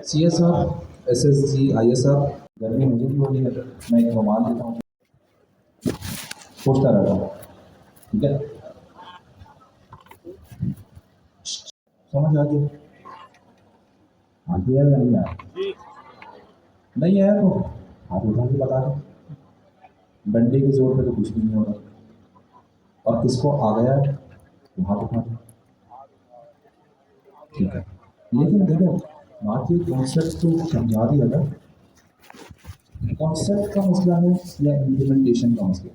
CSR, SSG, ISR। गर्मी मुझे भी हो रही है, मैं एक रुमाल लेता हूँ, सोचता रहता हूँ। ठीक है, समझ आ गया? हाँ जी, आया या नहीं आया? नहीं आया तो हाथ उठा के बता दो। डंडे के जोर पे तो कुछ भी नहीं हो रहा, और किसको आ गया है तो हाथ उठा दो। ठीक है, लेकिन देखो बात ये कॉन्सेप्ट को समझा दिया था। कॉन्सेप्ट का मसला है या इम्प्लीमेंटेशन का मसला?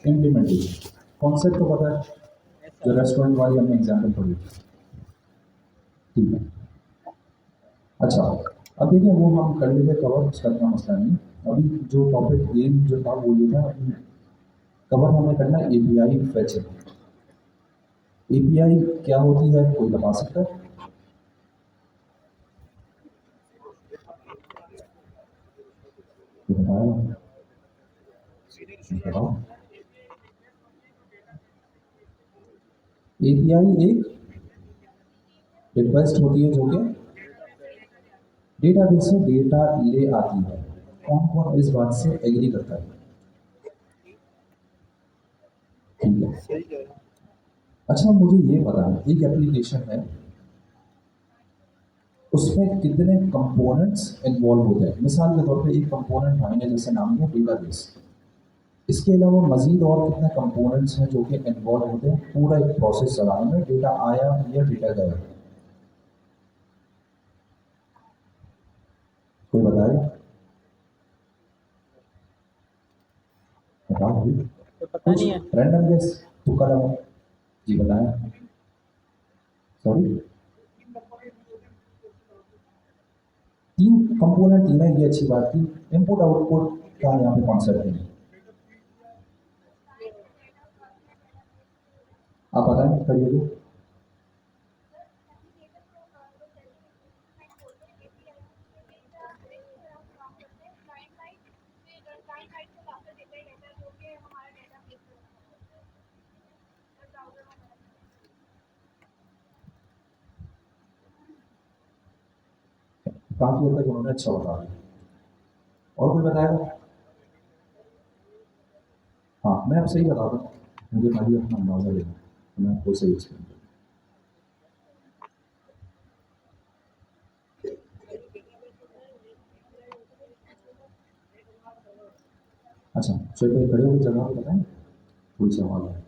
इम्प्लीमेंटेशन। कॉन्सेप्ट तो पता है, जो रेस्टोरेंट वाली हमने एग्जाम्पल पढ़ी। ठीक है, अच्छा, अब देखिए वो हम कर लेंगे कवर, उसका इतना मसला नहीं। अभी जो टॉपिक एम जो था वो ये था, कवर हमें करना एपीआई फैचिंग। एपीआई क्या होती है, कोई बता सकता है? ये बताया, बताओ। एपीआई एक रिक्वेस्ट होती है जो कि डेटाबेस से डेटा ले आती है। कौन कौन इस बात से एग्री करता है? ठीक है, अच्छा मुझे ये बताएं, एक एप्लीकेशन है, उसमें कितने कंपोनेंट्स इन्वॉल्व होते हैं? मिसाल के तौर पे एक कंपोनेंट हमने जैसे नाम दिया डेटाबेस, इसके अलावा मजीद और कितने कंपोनेंट्स हैं जो कि इन्वॉल्व होते हैं पूरा एक प्रोसेस चलाने में? डेटा आया या डेटा गया, कोई बताए? बताओ भाई, पता कुछ नहीं है। रैंडम गेस तुक्का लगाओ। जी बताएं। सॉरी, तीन कंपोनेंट, तीन है, ये अच्छी बात थी। इनपुट आउटपुट का यहाँ पे कॉन्सेप्ट नहीं, आप बताएं करिए। काफी हद तक उन्होंने अच्छा बता दिया, और कोई बताएगा? हाँ मैं अब सही बता दूँ, मुझे खाली अपना अंदाजा लेना, तो मैं आपको सही एक्सप्लेन करूँ। अच्छा चलो, कोई खड़े होकर जगह पे बताएं, कोई सवाल है?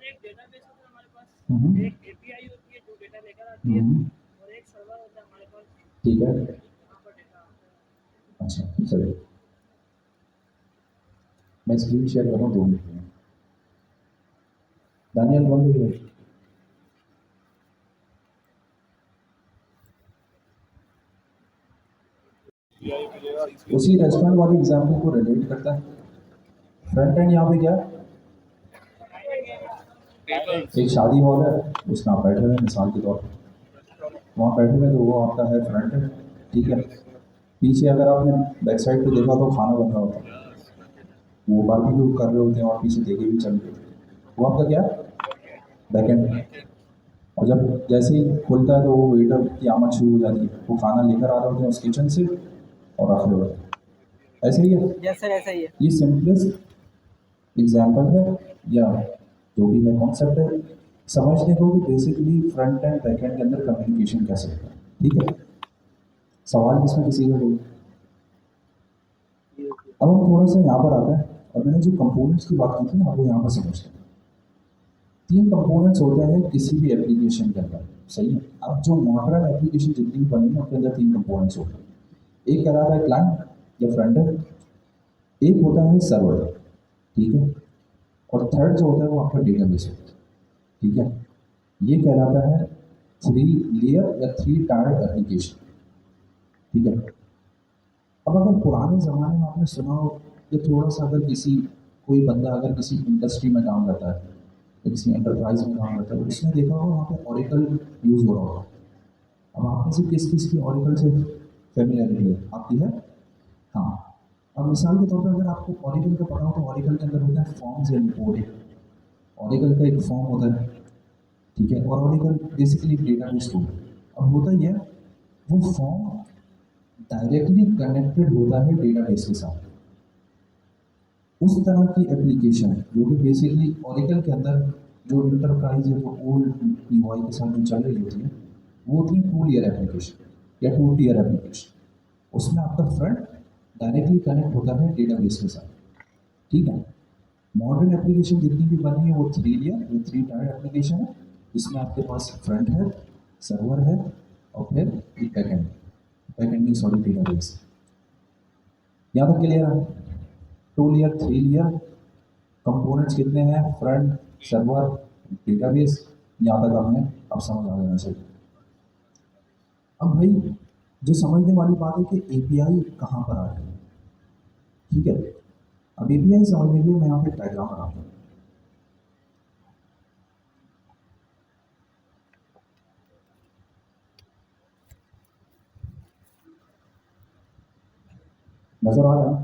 एक डेटाबेस होता है हमारे पास, हम्म, एक एपीआई होती है जो डेटा लेकर आती है, और एक सर्वर होता है हमारे पास ठीक है, जहाँ पर डेटा आता है। अच्छा चलिए, मैं स्क्रीन शेयर कर रहा हूँ 2 मिनट में। दानियल बंद हुई है? उसी रेस्टोरेंट वाली एग्जाम्पल को रिलेट करता है। फ्रंट एंड यहाँ पे क्या है? एक शादी हॉल है, उसमें आप बैठे हुए हैं मिसाल के तौर पर, वहाँ बैठे हुए तो वो आपका है फ्रंट एंड। ठीक है, पीछे अगर आपने बैक साइड पे देखा तो खाना बन रहा होता है, वो बारबेक्यू कर रहे होते हैं और पीछे देखे भी चल रहे होते हैं, वो आपका क्या? Back and. और जब जैसे ही खुलता है तो वो वेटर की आमद शुरू हो जाती है, वो खाना लेकर आ रहे होते हैं उस किचन से और रख रहे होते हैं। ऐसे ही है, यस सर, ऐसा ही है। ये सिंपलेस्ट एग्जाम्पल है, या जो भी है कॉन्सेप्ट है, समझने को कि basically front end back and के अंदर कम्युनिकेशन कैसे होता है। ठीक है, सवाल किसमें किसी का कोई? अब हम थोड़ा सा यहाँ पर आते हैं, और मैंने जो कंपोनेंट्स की बात की थी ना, वो यहाँ पर समझते हैं। 3 कंपोनेंट्स होते हैं किसी भी एप्लीकेशन के अंदर, सही है? अब जो मॉडर्न एप्लीकेशन जितनी भी बनी है उनके अंदर 3 कंपोनेंट्स होते हैं। एक कहलाता है क्लाइंट या फ्रंट एंड, एक होता है सर्वर, ठीक है, और थर्ड जो होता है वो आपका डेटाबेस होता है। ठीक है, ये कहलाता है 3 लेयर या 3 टायर एप्लीकेशन। ठीक है, अब अगर पुराने ज़माने में आपने सुना हो कि थोड़ा सा, अगर किसी कोई बंदा अगर किसी इंडस्ट्री में काम करता है या किसी एंटरप्राइज में काम करता है, उसने देखा होगा वहाँ पे ऑरेकल यूज़ हो रहा होगा। अब आप में से किस किस की ऑरेकल से फेमिलियरिटी है? आपकी है? हाँ। अब मिसाल के तौर पर अगर आपको ऑरेकल का पता हो तो ऑरेकल के अंदर होता है फॉर्म्स एंड रिपोर्टिंग। ऑरेकल का एक फॉर्म होता है, ठीक है, और ऑरेकल बेसिकली डेटाबेस टूल है। अब होता ही है, वो फॉर्म डायरेक्टली कनेक्टेड होता है डेटाबेस के साथ। उस तरह की एप्लीकेशन जो कि बेसिकली ओरेकल के अंदर जो इंटरप्राइज है, जो ओल्ड पीवाई के साथ जो चल रही होती है, वो थी टू लेयर एप्लीकेशन या टू टीयर एप्लीकेशन। उसमें आपका फ्रंट डायरेक्टली कनेक्ट होता है डेटाबेस के साथ, ठीक है। मॉडर्न एप्लीकेशन जितनी भी बनी है वो थ्री लेयर, ये थ्री टायर एप्लीकेशन है। इसमें आपके पास फ्रंट है, सर्वर है, और फिर एक बैकएंड, बैकएंड नहीं सॉरी डेटाबेस। यहाँ तक क्लियर है? Two layer, three layer, components कितने हैं, फ्रंट, सर्वर, डेटाबेस, यहाँ तक हमें अब समझ आ जाना चाहिए। अब भाई जो समझने वाली बात है कि एपीआई कहाँ पर आ रही है, ठीक है। अब एपीआई समझने के लिए मैं यहाँ पे डायग्राम बनाता हूँ। नजर आ रहा है?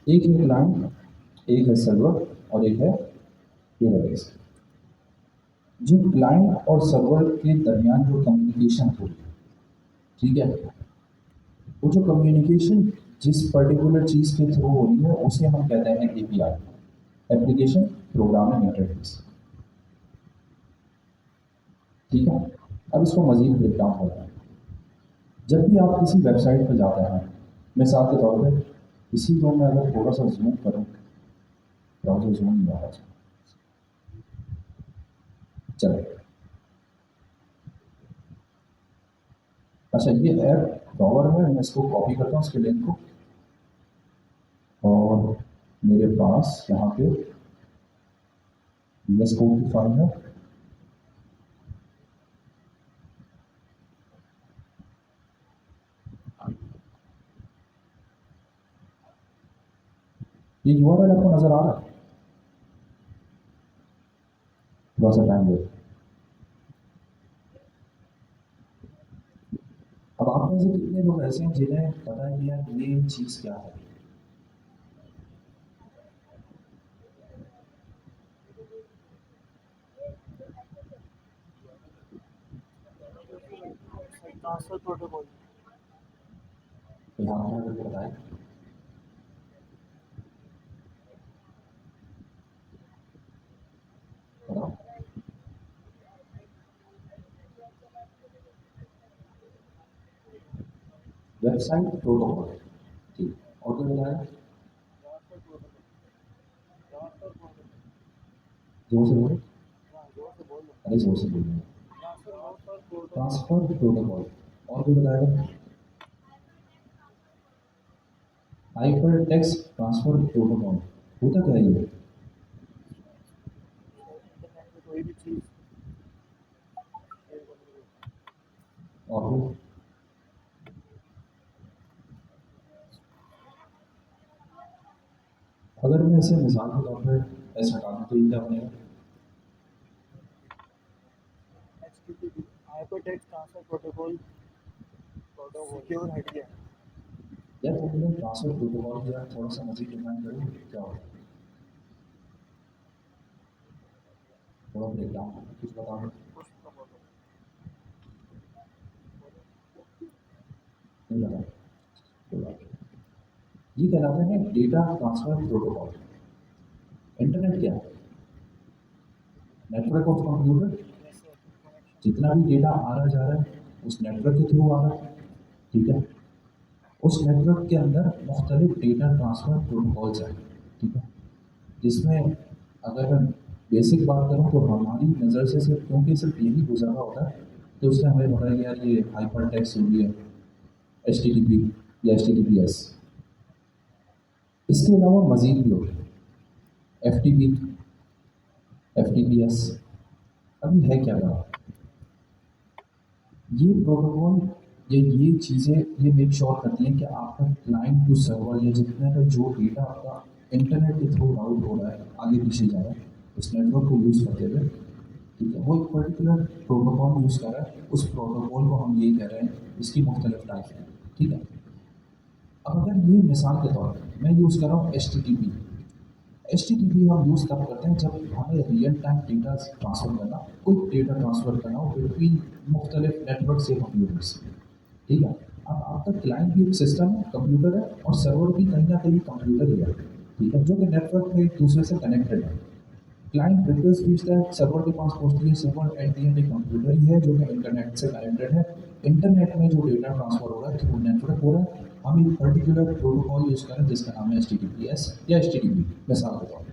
एक है क्लाइंट, एक है सर्वर, और एक है डेटाबेस। जो क्लाइंट और सर्वर के दरमियान जो कम्युनिकेशन हो रही है, ठीक है, वो जो कम्युनिकेशन जिस पर्टिकुलर चीज़ के थ्रू हो रही है उसे हम कहते हैं एपीआई, एप्लीकेशन प्रोग्रामिंग इंटरफेस, ठीक है। अब इसको मजीद ब्रेकडाउन होता है। जब भी आप किसी वेबसाइट पर जाते हैं, मिसाल के तौर पर इसी को मैं अगर थोड़ा सा जूम करूँ, ब्राउजर जूम नहीं आ रहा, चलो। अच्छा, ये ऐप ब्राउज़र है, मैं इसको कॉपी करता हूँ इसके लिंक को, और मेरे पास यहाँ पे VS कोड की फाइल है। ये यूआरएल आपको नजर आ रहा है? थोड़ा सा टाइम दे। अब आप में से कितने लोग ऐसे हैं जिन्हें पता है कि यार ये चीज़ क्या है? Transfer protocol. यहाँ पर अगर बताएं, बताओ। वेबसाइट प्रोटोकॉल, ठीक। और क्या बताया? Transfer protocol. Transfer protocol. जोर से बोलो। हाँ, जोर से बोल दो। अरे जोर से बोलो। Transfer protocol. Transfer protocol. और क्या बताएगा? Hyper text transfer protocol. होता क्या है ये? इंटरनेट में कोई भी चीज़ शेयर करने को। और फिर अगर मैं इसे मिसाल के तौर पर ऐसा हटा दूँ तो ये क्या बनेगा? HTTP hypertext transfer protocol secure हट गया। यार तुमने ट्रांसफर प्रोटोकॉल किया, थोड़ा सा मजीद डिफाइन करो क्या होगा? थोड़ा ब्रेक डाउन कुछ बताओ। पुश का प्रोटोकॉल। नहीं बताओ, कोई बात नहीं। ये कहलाते हैं डेटा ट्रांसफर प्रोटोकॉल। इंटरनेट क्या है? Network of computer. जैसे कनेक्शन। जितना भी डेटा आ रहा जा रहा है उस नेटवर्क के थ्रू आ रहा है, ठीक है। उस नेटवर्क के अंदर मुख्तलिफ डेटा ट्रांसफ़र प्रोटोकॉल्स हैं, ठीक है? जिसमें अगर मैं बेसिक बात करूँ तो हमारी नज़र से सिर्फ क्योंकि सिर्फ यही गुजरा होता है, तो उससे हमें पता है कि यार ये हाइपर टेक्स्ट हो गया, एचटीटीपी या एचटीटीपीएस। इसके अलावा मज़ीद भी होते हैं, एफटीपी, एफटीपीएस। अब ये है क्या बात? ये प्रोटोकॉल या ये चीज़ें ये मेक श्योर करती हैं कि आपका क्लाइंट टू सर्वर या जितने का जो डेटा आपका इंटरनेट के थ्रू राउट हो रहा है, आगे पीछे जा रहा है, उस नेटवर्क को यूज़ करते हुए, ठीक है, वो एक पर्टिकुलर प्रोटोकॉल यूज़ कर रहा है। उस प्रोटोकॉल को हम ये कह रहे हैं, इसकी मुख्तलिफ टाइप है, ठीक है? अब अगर ये मिसाल के तौर पर मैं यूज़ कर रहा हूँ एचटीटीपी। एचटीटीपी हम यूज़ तब करते हैं जब हमें रियल टाइम डेटा ट्रांसफ़र करना, कोई डेटा ट्रांसफ़र करना हो बिटवीन मुख्तलिफ नेटवर्क से कंप्यूटर्स, ठीक है? अब आपका क्लाइंट भी एक सिस्टम है, कंप्यूटर है, और सर्वर भी कहीं ना कहीं कंप्यूटर ही है, ठीक है, जो कि नेटवर्क में एक दूसरे से कनेक्टेड है। क्लाइंट रिक्वेस्ट भेजता है, सर्वर के पास पहुंचती है, सर्वर एट द एंड एक कंप्यूटर ही है जो कि इंटरनेट से कनेक्टेड है। इंटरनेट में जो डेटा ट्रांसफ़र हो रहा है थ्रू नेटवर्क हो रहा है। हम एक पर्टिकुलर प्रोटोकॉल यूज़ करें जिसका नाम है एचटीटीपीएस या एचटीटीपी, मिसाल के तौर पर।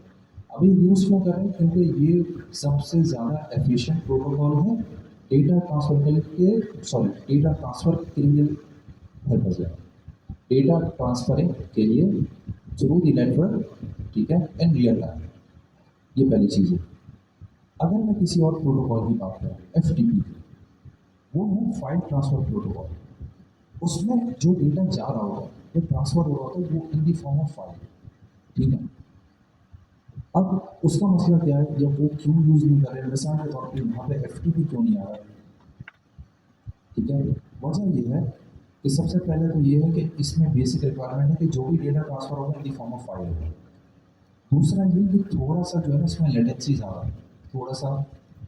अभी यूज़ क्यों करें? क्योंकि ये सबसे ज़्यादा एफिशिएंट प्रोटोकॉल है डेटा ट्रांसफ़र के लिए, सॉरी, डेटा ट्रांसफ़र के लिए पर्पज़ है, डेटा ट्रांसफरिंग के लिए थ्रू द नेटवर्क, ठीक है, इन रियल टाइम। ये पहली चीज़ है। अगर मैं किसी और प्रोटोकॉल की बात करूँ, एफटीपी, वो है फाइल ट्रांसफ़र प्रोटोकॉल। उसमें जो डेटा जा रहा होता है, जो ट्रांसफ़र हो रहा होता है, वो in the form of file, ठीक है? अब उसका मसला क्या है या वो क्यों यूज़ नहीं कर रहे हैं? मिसाल के तौर पे यहाँ पे एफटीपी क्यों नहीं आ रहा है? ठीक है? वजह ये है कि सबसे पहले तो ये है कि इसमें बेसिक रिक्वायरमेंट है कि जो भी डेटा ट्रांसफ़र होगा in the form of file होगा। दूसरा ये कि थोड़ा-सा जो है ना इसमें लेटेंसी ज़्यादा है, थोड़ा-सा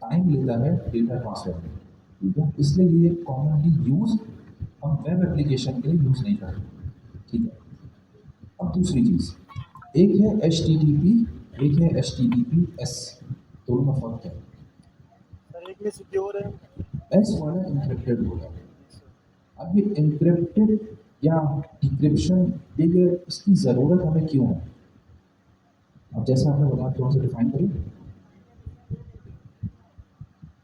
टाइम लेता है डेटा ट्रांसफ़र में, ठीक है? इसलिए ये कॉमनली यूज़ हम वेब एप्लीकेशन के लिए यूज़ नहीं करते, ठीक है? अब दूसरी चीज़, एक है एचटीटीपी, एक है एचटीटीपीएस, दोनों में फ़र्क क्या है? सर एक में सिक्योर है। एस वाला एन्क्रिप्टेड होगा। अब ये एन्क्रिप्टेड या डिक्रिप्शन, ये इसकी ज़रूरत हमें क्यों है? अब जैसे आपने बताया, थोड़ा सा डिफाइन करिए।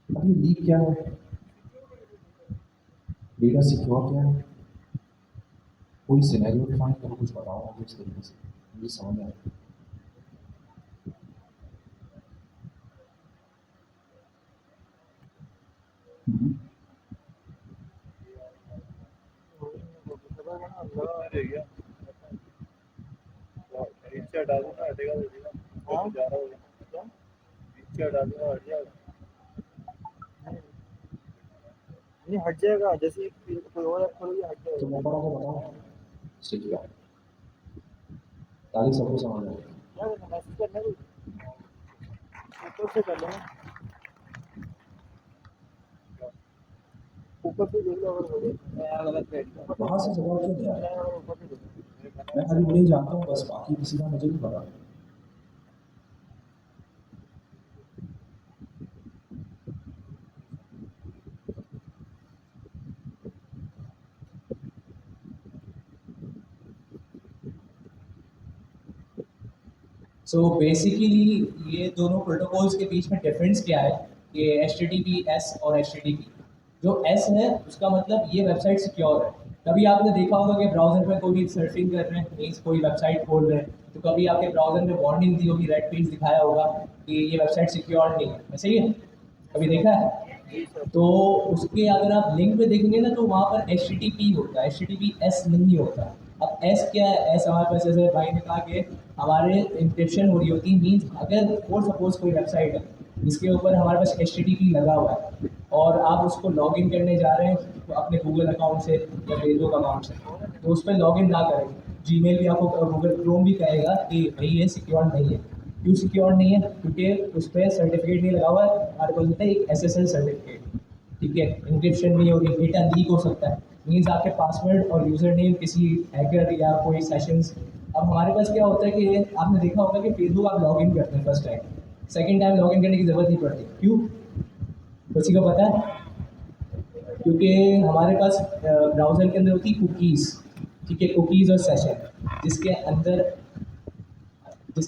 अब ये लीक क्या है? डेटा सिक्योर क्या है? कोई सिनेरियो डिफाइन करो, कुछ बताओ मुझे इस तरीके से, मुझे समझ आए। हम्म, नीचे हटा दूंगा, हटेगा तो हटेगा। हाँ जा रहा होगा क्या? नीचे हटा दूंगा, हट जाएगा। नहीं हट जाएगा, जैसे ही कोई और ऐप खोलोगे हट तो जाएगा। ऊपर आके बताओ स्टिक क्या है, ताकि सबको समझ आए। क्या करना, मैसेज करना है ऊपर से कर लेना, ऊपर से देख लो अगर हो गया। मैं गलत बैठ गया। वहाँ से जवाब क्यों नहीं आया? मैं ऊपर से देखो। मैं खाली वही जानता हूँ बस, बाकी किसी का मुझे नहीं पता। सो बेसिकली ये दोनों प्रोटोकॉल्स के बीच में डिफरेंस क्या है कि H T T P S और एच टी टी पी। जो एस है उसका मतलब ये वेबसाइट सिक्योर है। कभी आपने देखा होगा कि ब्राउज़र में कोई भी सर्फिंग कर रहे हैं, मीन्स कोई वेबसाइट खोल रहे हैं, तो कभी आपके ब्राउज़र में वार्निंग दी होगी, रेड पेज दिखाया होगा कि ये वेबसाइट सिक्योर नहीं है, सही है? कभी देखा है? तो उसके अगर आप लिंक पे देखेंगे ना तो वहाँ पर एच टी टी पी होता है, H T T P S नहीं होता। अब एस क्या है? एस हमारे पास, जैसे भाई ने कहा कि हमारे इंक्रिप्शन हो रही होती है, मीन्स अगर फॉर सपोज कोई वेबसाइट है जिसके ऊपर हमारे पास एच टी टी पी लगा हुआ है और आप उसको लॉग इन करने जा रहे हैं तो अपने गूगल अकाउंट से या फेसबुक अकाउंट से, तो उस पर लॉग इन ना करें। जीमेल भी आपको, गूगल क्रोम भी कहेगा कि भाई ये सिक्योर नहीं है। क्यों सिक्योर नहीं है? क्योंकि उस पर सर्टिफिकेट नहीं लगा हुआ है, हमारे पास होता है एक एस एस एल सर्टिफिकेट, ठीक है? इंक्रिप्शन नहीं होगी, डेटा लीक हो सकता है, मीन्स आपके पासवर्ड और यूज़र नेम किसी हैकर या कोई सेशंस। अब हमारे पास क्या होता है कि आपने देखा होगा कि फेसबुक आप लॉग इन करते हैं first time, second time log in करने की ज़रूरत नहीं पड़ती। क्यों? किसी को पता है? क्योंकि हमारे पास ब्राउज़र के अंदर होती है कुकीज़, ठीक है, कुकीज़ और सेशन, जिसके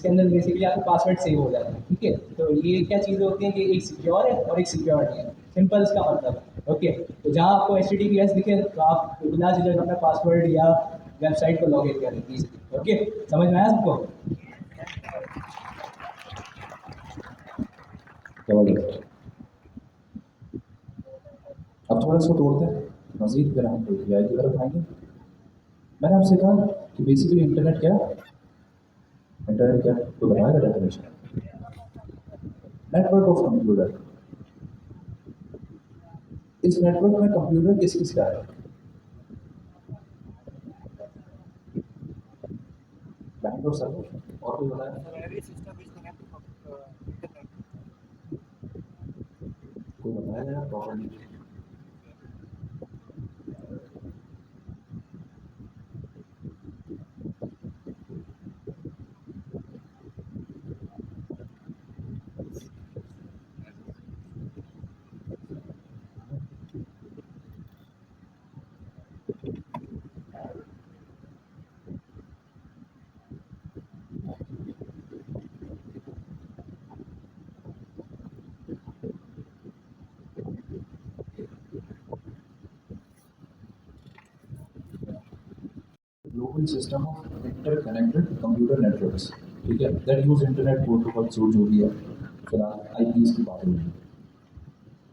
अंदर बेसिकली आपका पासवर्ड सेव हो जाता है। ठीक है, तो ये क्या चीज़ें होती हैं कि एक सिक्योर है और एक सिक्योर नहीं है। सिंपल इसका मतलब है। ओके, तो जहाँ आपको HTTPS दिखे तो आप बिना झिझक अपना पासवर्ड या वेबसाइट को लॉग इन करें इजीली। ओके, समझ में आया सबको? जबरदस्त। अब थोड़ा इसको तोड़ते हैं, मज़ीद फिर हम API की तरफ आएंगे। मैंने आपसे कहा कि बेसिकली इंटरनेट क्या है? इंटरनेट क्या है? तो बताएगा डेफिनेशन। Network of computer. इस नेटवर्क में कंप्यूटर किस किस का है? क्लाइंट और सर्वर, और कोई बताया? Every system is connected to internet. कोई बताया यार properly? Global system of interconnected computer networks, ठीक है, दैट यूज इंटरनेट प्रोटोकॉल जो भी है, फिलहाल IPs की बात हो रही है।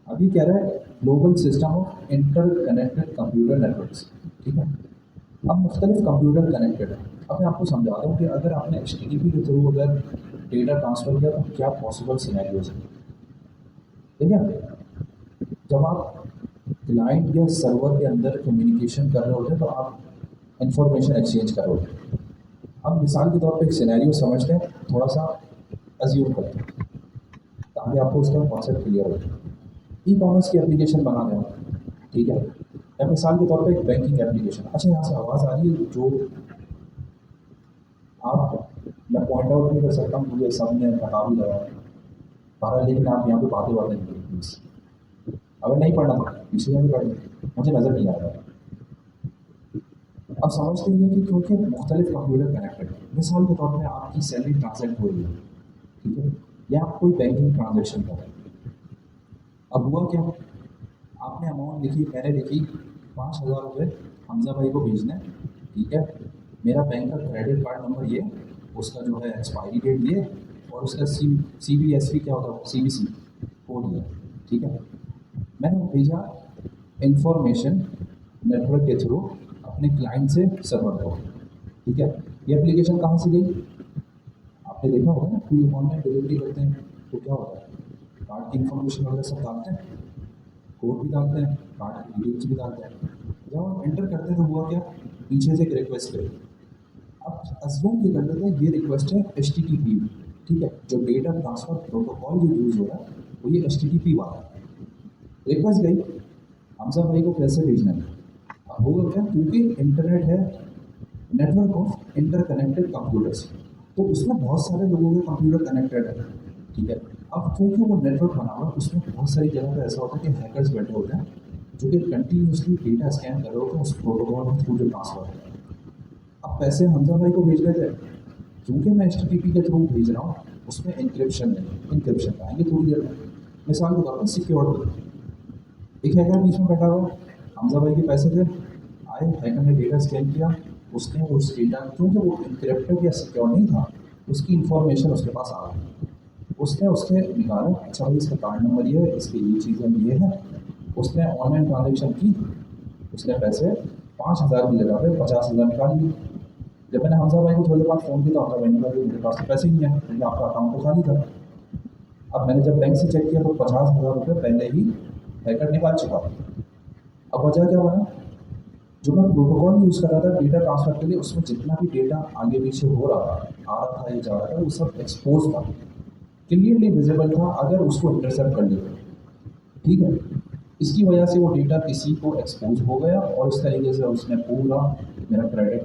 अभी कह रहा है global system of interconnected computer networks, ठीक है। अब मुख्तलिफ कंप्यूटर कनेक्टेड है। अब मैं आपको समझाता हूँ कि अगर आपने HTTP के थ्रू अगर डेटा ट्रांसफ़र किया तो क्या पॉसिबल सिनेरियोज हैं, ठीक है। जब आप क्लाइंट या सर्वर के अंदर कम्युनिकेशन कर रहे होते हैं तो आप इंफॉर्मेशन एक्सचेंज कर रहे होते हैं। अब मिसाल के तौर पे एक सिनेरियो समझते हैं, थोड़ा सा अज्यूम करते हैं ताकि आपको उसका कॉन्सेप्ट क्लियर हो जाए। ई-कॉमर्स की एप्लीकेशन बना रहे हैं, ठीक है, या मिसाल के तौर पे एक बैंकिंग एप्लीकेशन। अच्छा, यहाँ से आवाज़ आ रही है जो आप, मैं पॉइंट आउट नहीं कर सकता हूँ, मुझे सबने बता भी लगा है, लेकिन आप यहाँ पे बातें नहीं करें प्लीज़। अगर नहीं पढ़ना तो पीछे में भी पढ़ लें, मुझे नज़र नहीं आ रहा है। अब समझते हैं कि क्योंकि मुख्तलिफ कंप्यूटर कनेक्टेड है। मिसाल के तौर पे आपकी सैलरी ट्रांसैक्ट हो रही है, ठीक है, या आप कोई बैंकिंग ट्रांजेक्शन कर रहे हैं। अब हुआ क्या, आपने अमाउंट लिखी, मैंने लिखी 5,000 रुपये हमजा भाई को भेजना है, ठीक है, मेरा बैंक का क्रेडिट कार्ड नंबर ये, उसका जो है एक्सपायरी डेट ये, और उसका CBSV क्या होता है, CBC कोड ये, ठीक है। मैंने भेजा इंफॉर्मेशन नेटवर्क के थ्रू अपने क्लाइंट से सर्वर को, ठीक है। ये एप्लीकेशन कहाँ से गई? आपने देखा होगा ना, कोई ऑनलाइन डिलीवरी करते हैं तो क्या होता है, कार्ड की इन्फॉर्मेशन वगैरह सब डालते हैं, कोड भी डालते हैं, कार्ड की डिटेल्स भी डालते हैं। जब हम एंटर करते हैं तो हुआ क्या, पीछे से एक रिक्वेस्ट गई। अब अज्यूम ये कर लेते हैं ये रिक्वेस्ट है HTTP, ठीक है, जो डेटा ट्रांसफ़र प्रोटोकॉल जो यूज़ हो रहा है वो ये HTTP वाला है। रिक्वेस्ट गई, हमजा भाई को पैसे भेजना है। अब होगा क्या, क्योंकि इंटरनेट है, नेटवर्क ऑफ इंटरकनेक्टेड कंप्यूटर्स, तो उसमें बहुत सारे लोगों के कंप्यूटर कनेक्टेड है, ठीक है। अब क्योंकि वो नेटवर्क बना हुआ है, उसमें बहुत सारी जगह पर ऐसा होता है कि हैकर्स बैठे होते हैं जो कि कंटिन्यूसली डेटा स्कैन कर रहे होते हैं उस प्रोटोकॉल के थ्रू जो ट्रांसफ़र है। अब पैसे हमजा भाई को भेज रहे थे, क्योंकि मैं HTTP के थ्रू भेज रहा हूँ, उसमें इंक्रिप्शन नहीं, इंक्रिप्शन आएंगे थोड़ी देर में। मिसाल के तौर पर सिक्योर, एक हैकर बीच में बैठा हुआ, हमजा भाई के पैसे थे, आए हैकर ने डेटा स्कैन किया, उसने उस डेटा, क्योंकि वो इंक्रिप्टेड या सिक्योर नहीं था, उसकी इन्फॉर्मेशन उसके पास आ गई। उसने उसके निकाला, अच्छा भाई इसका कार्ड नंबर ये है, इसकी ये चीज़ें ये है। उसने ऑनलाइन ट्रांजेक्शन की, उसने पैसे 5,000 की जगह पे 50,000 निकाल लिए। जब मैंने हमजा भाई को थोड़ी देर बाद फ़ोन किया तो हमजा भाई ने कहा मेरे पास तो पैसे ही नहीं है, क्योंकि आपका अकाउंट तो खाली था। अब मैंने जब बैंक से चेक किया तो 50,000 रुपये पहले ही हैकर निकाल चुका था। अब वजह क्या बना, जो मैं प्रोटोकॉल यूज़ कर रहा था डेटा ट्रांसफ़र के लिए, उसमें जितना भी डेटा आगे पीछे हो रहा था, आ रहा था या जा रहा था, वो सब एक्सपोज था, क्लियरली विजिबल था अगर उसको इंटरसेप्ट कर लिया, ठीक है। इसकी वजह से वो डेटा किसी को एक्सपोज हो गया और इस तरीके से उसने पूरा मेरा क्रेडिट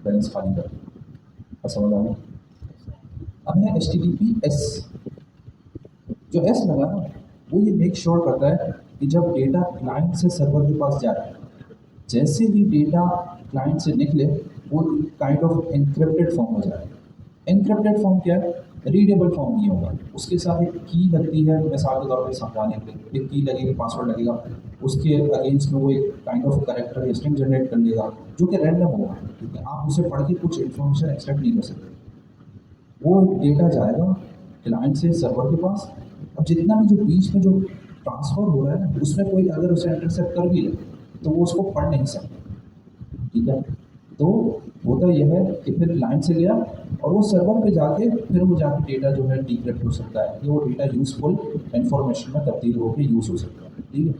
बैलेंस खाली कर दिया। समझ आ गया? अब है HTTPS, जो S लगा ना, वो ये मेक श्योर करता है कि जब डेटा क्लाइंट से सर्वर के पास जाए, जैसे ही डेटा क्लाइंट से निकले वो काइंड ऑफ एनक्रिप्टेड फॉर्म में जाएगा। एनक्रिप्टेड फॉर्म क्या है? रीडेबल फॉर्म नहीं होगा, उसके साथ एक की लगती है, मिसाल के तौर पे समझाने के लिए एक की लगेगी, पासवर्ड लगेगा, उसके अगेंस्ट में वो एक काइंड ऑफ करेक्टर या स्ट्रिंग जनरेट कर लेगा जो कि रैंडम होगा, ठीक है, आप उसे पढ़ के कुछ इन्फॉर्मेशन एक्सट्रैक्ट नहीं कर सकते। वो डेटा जाएगा क्लाइंट से सर्वर के पास। अब जितना भी जो बीच में जो ट्रांसफ़र हो रहा है ना, उसमें कोई अगर उसे इंटरसेप्ट कर भी ले तो वो उसको पढ़ नहीं सकता, ठीक है। तो होता यह है कि फिर क्लाइंट से गया और वो सर्वर पे जाके फिर वो जाके डेटा जो है डिक्रिप्ट हो सकता है कि वो डेटा यूज़फुल इन्फॉर्मेशन में तब्दील होकर यूज़ हो सकता है, ठीक है।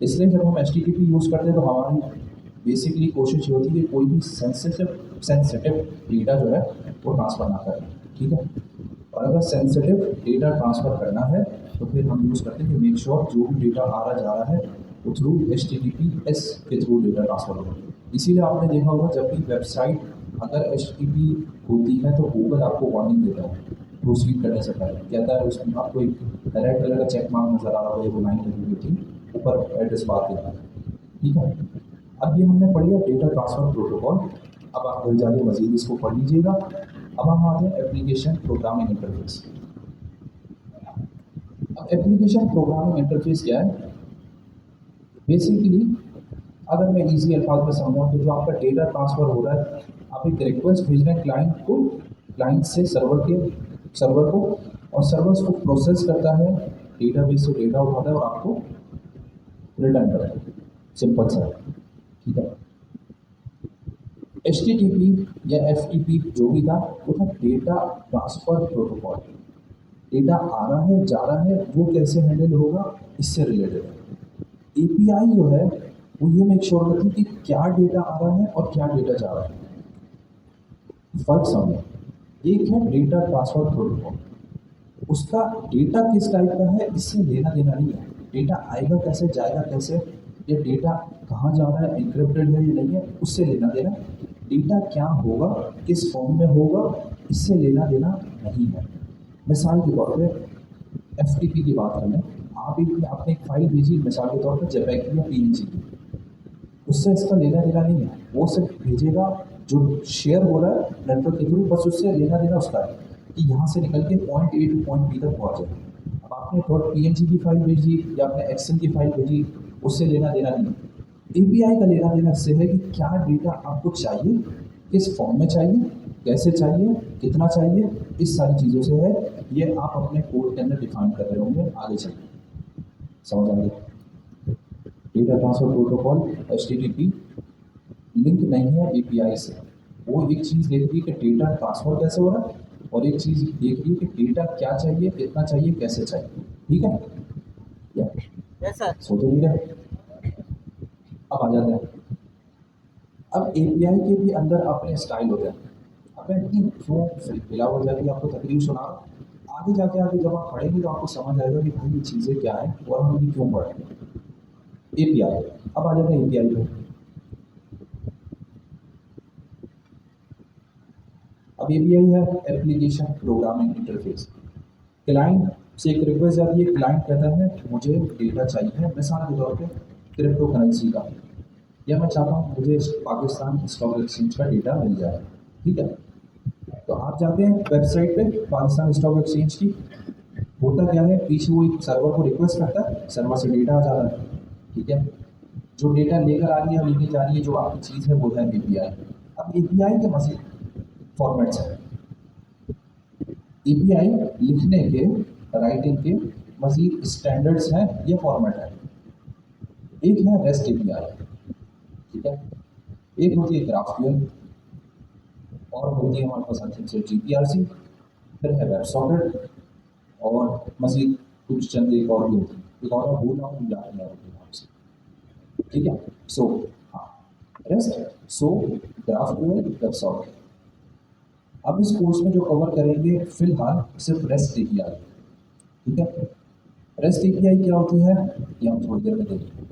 इसलिए जब हम HTTP यूज़ करते हैं तो हमारी बेसिकली कोशिश ये होती है कि कोई भी सेंसिटिव डेटा जो है वो ट्रांसफ़र ना करें, ठीक है। और अगर सेंसिटिव डेटा ट्रांसफ़र करना है तो फिर हम यूज़ करते हैं कि मेक श्योर जो भी डेटा आ रहा जा रहा है वो थ्रू HTTPS के थ्रू डेटा ट्रांसफ़र हो। इसीलिए आपने देखा होगा जब भी वेबसाइट अगर HTTP होती है तो गूगल आपको वार्निंग देता है प्रोसीड करने से पहले, कहता है उसमें आपको एक रेड कलर का चेक मार्क नज़र आ रहा होगा, वो लाइन लगी हुई थी ऊपर एड्रेस बार के बाद, ठीक है। अब ये हमने पढ़ लिया डेटा ट्रांसफ़र प्रोटोकॉल। अब आप घर जाके मज़ीद इसको पढ़ लीजिएगा। अब हम आते हैं एप्लीकेशन प्रोग्रामिंग इंटरफेस। अब एप्लीकेशन प्रोग्रामिंग इंटरफेस क्या है? बेसिकली अगर मैं इजी अल्फाज में समझाऊँ तो जो आपका डेटा ट्रांसफ़र हो रहा है, आप एक रिक्वेस्ट भेज रहे हैं क्लाइंट को, क्लाइंट से सर्वर को, और सर्वर उसको प्रोसेस करता है, डेटाबेस से डेटा उठाता है और आपको रिटर्न करता है। सिंपल सा है, ठीक है। HTTP या FTP जो भी था वो था डेटा ट्रांसफ़र प्रोटोकॉल। डेटा आ रहा है जा रहा है वो कैसे हैंडल होगा इससे रिलेटेड है। API जो है वो ये मेक श्योर करती है कि क्या डेटा आ रहा है और क्या डेटा जा रहा है। फर्क समझो, एक है डेटा ट्रांसफ़र प्रोटोकॉल, उसका डेटा किस टाइप का है इससे लेना देना नहीं है। डेटा आएगा कैसे, जाएगा कैसे, या डेटा कहाँ जा रहा है, एन्क्रिप्टेड है या नहीं है, उससे लेना देना। डेटा क्या होगा, किस फॉर्म में होगा, इससे लेना देना नहीं है। मिसाल के तौर पे FTP की बात करें, आपने एक फाइल भेजी मिसाल के तौर पे JPEG की या PNG की, उससे इसका लेना देना नहीं है। वो सिर्फ भेजेगा जो शेयर हो रहा है नेटवर्क के थ्रू, बस उससे लेना देना उसका है कि यहाँ से निकल के point A two point B तक पहुँच जाए। अब आपने .png की फाइल भेजी या आपने एक्सेल की फाइल भेजी, उससे लेना देना नहीं है। API का लेना देना इससे है कि क्या डेटा आपको चाहिए, किस फॉर्म में चाहिए, कैसे चाहिए, कितना चाहिए, इस सारी चीज़ों से है। ये आप अपने कोड के अंदर डिफाइन कर रहे होंगे आगे चलिए, समझ आ गया। Data transfer protocol HTTP link नहीं है API से। वो एक चीज़ देख रही है कि डेटा ट्रांसफ़र कैसे हो रहा है, और एक चीज़ देख रही है कि डेटा क्या चाहिए, कितना चाहिए, कैसे चाहिए, ठीक है। Yes sir. सो तो नहीं रहे। अब आ जाते हैं, अब API के भी अंदर अपने स्टाइल होते हैं। अब मैं इतनी क्यों फिलहाल हो जाएगी आपको तकरीर सुना रहा हूँ, आगे जाके जब आप पढ़ेंगे तो आपको समझ आएगा कि भाई ये चीज़ें क्या हैं और हम ये क्यों पढ़ रहे हैं। API, अब आ जाते हैं API पे। अब API है एप्लीकेशन प्रोग्रामिंग इंटरफेस। क्लाइंट से एक रिक्वेस्ट जाती है, क्लाइंट कहता है मुझे डेटा चाहिए, मिसाल के तौर पे क्रिप्टो करेंसी का, या मैं चाहता हूँ मुझे पाकिस्तान स्टॉक एक्सचेंज का डेटा मिल जाए, ठीक है। तो आप जाते हैं वेबसाइट पे पाकिस्तान स्टॉक एक्सचेंज की, होता क्या है पीछे वो एक सर्वर को रिक्वेस्ट करता है, सर्वर से डेटा आ जाता है, ठीक है। जो डेटा लेकर आ रही है लेके जा रही है जो आपकी चीज़ है वो है API। अब API के मज़ीद फॉर्मेट्स हैं। API लिखने के, राइटिंग के मज़ीद स्टैंडर्ड्स हैं या फॉर्मेट है। एक है REST API, ठीक है, एक होती है GraphQL, और होती है हमारे पास अंतिम से GPRC, फिर है WebSocket, और मज़ीद कुछ चंद एक और भी होती है, एक और भूल रहा हूँ याद नहीं आ रही आपसे, ठीक है। सो हाँ, REST, GraphQL, WebSocket। अब इस कोर्स में जो कवर करेंगे फिलहाल सिर्फ REST API, ठीक है। REST API क्या होती है ये हम थोड़ी देर में देखेंगे।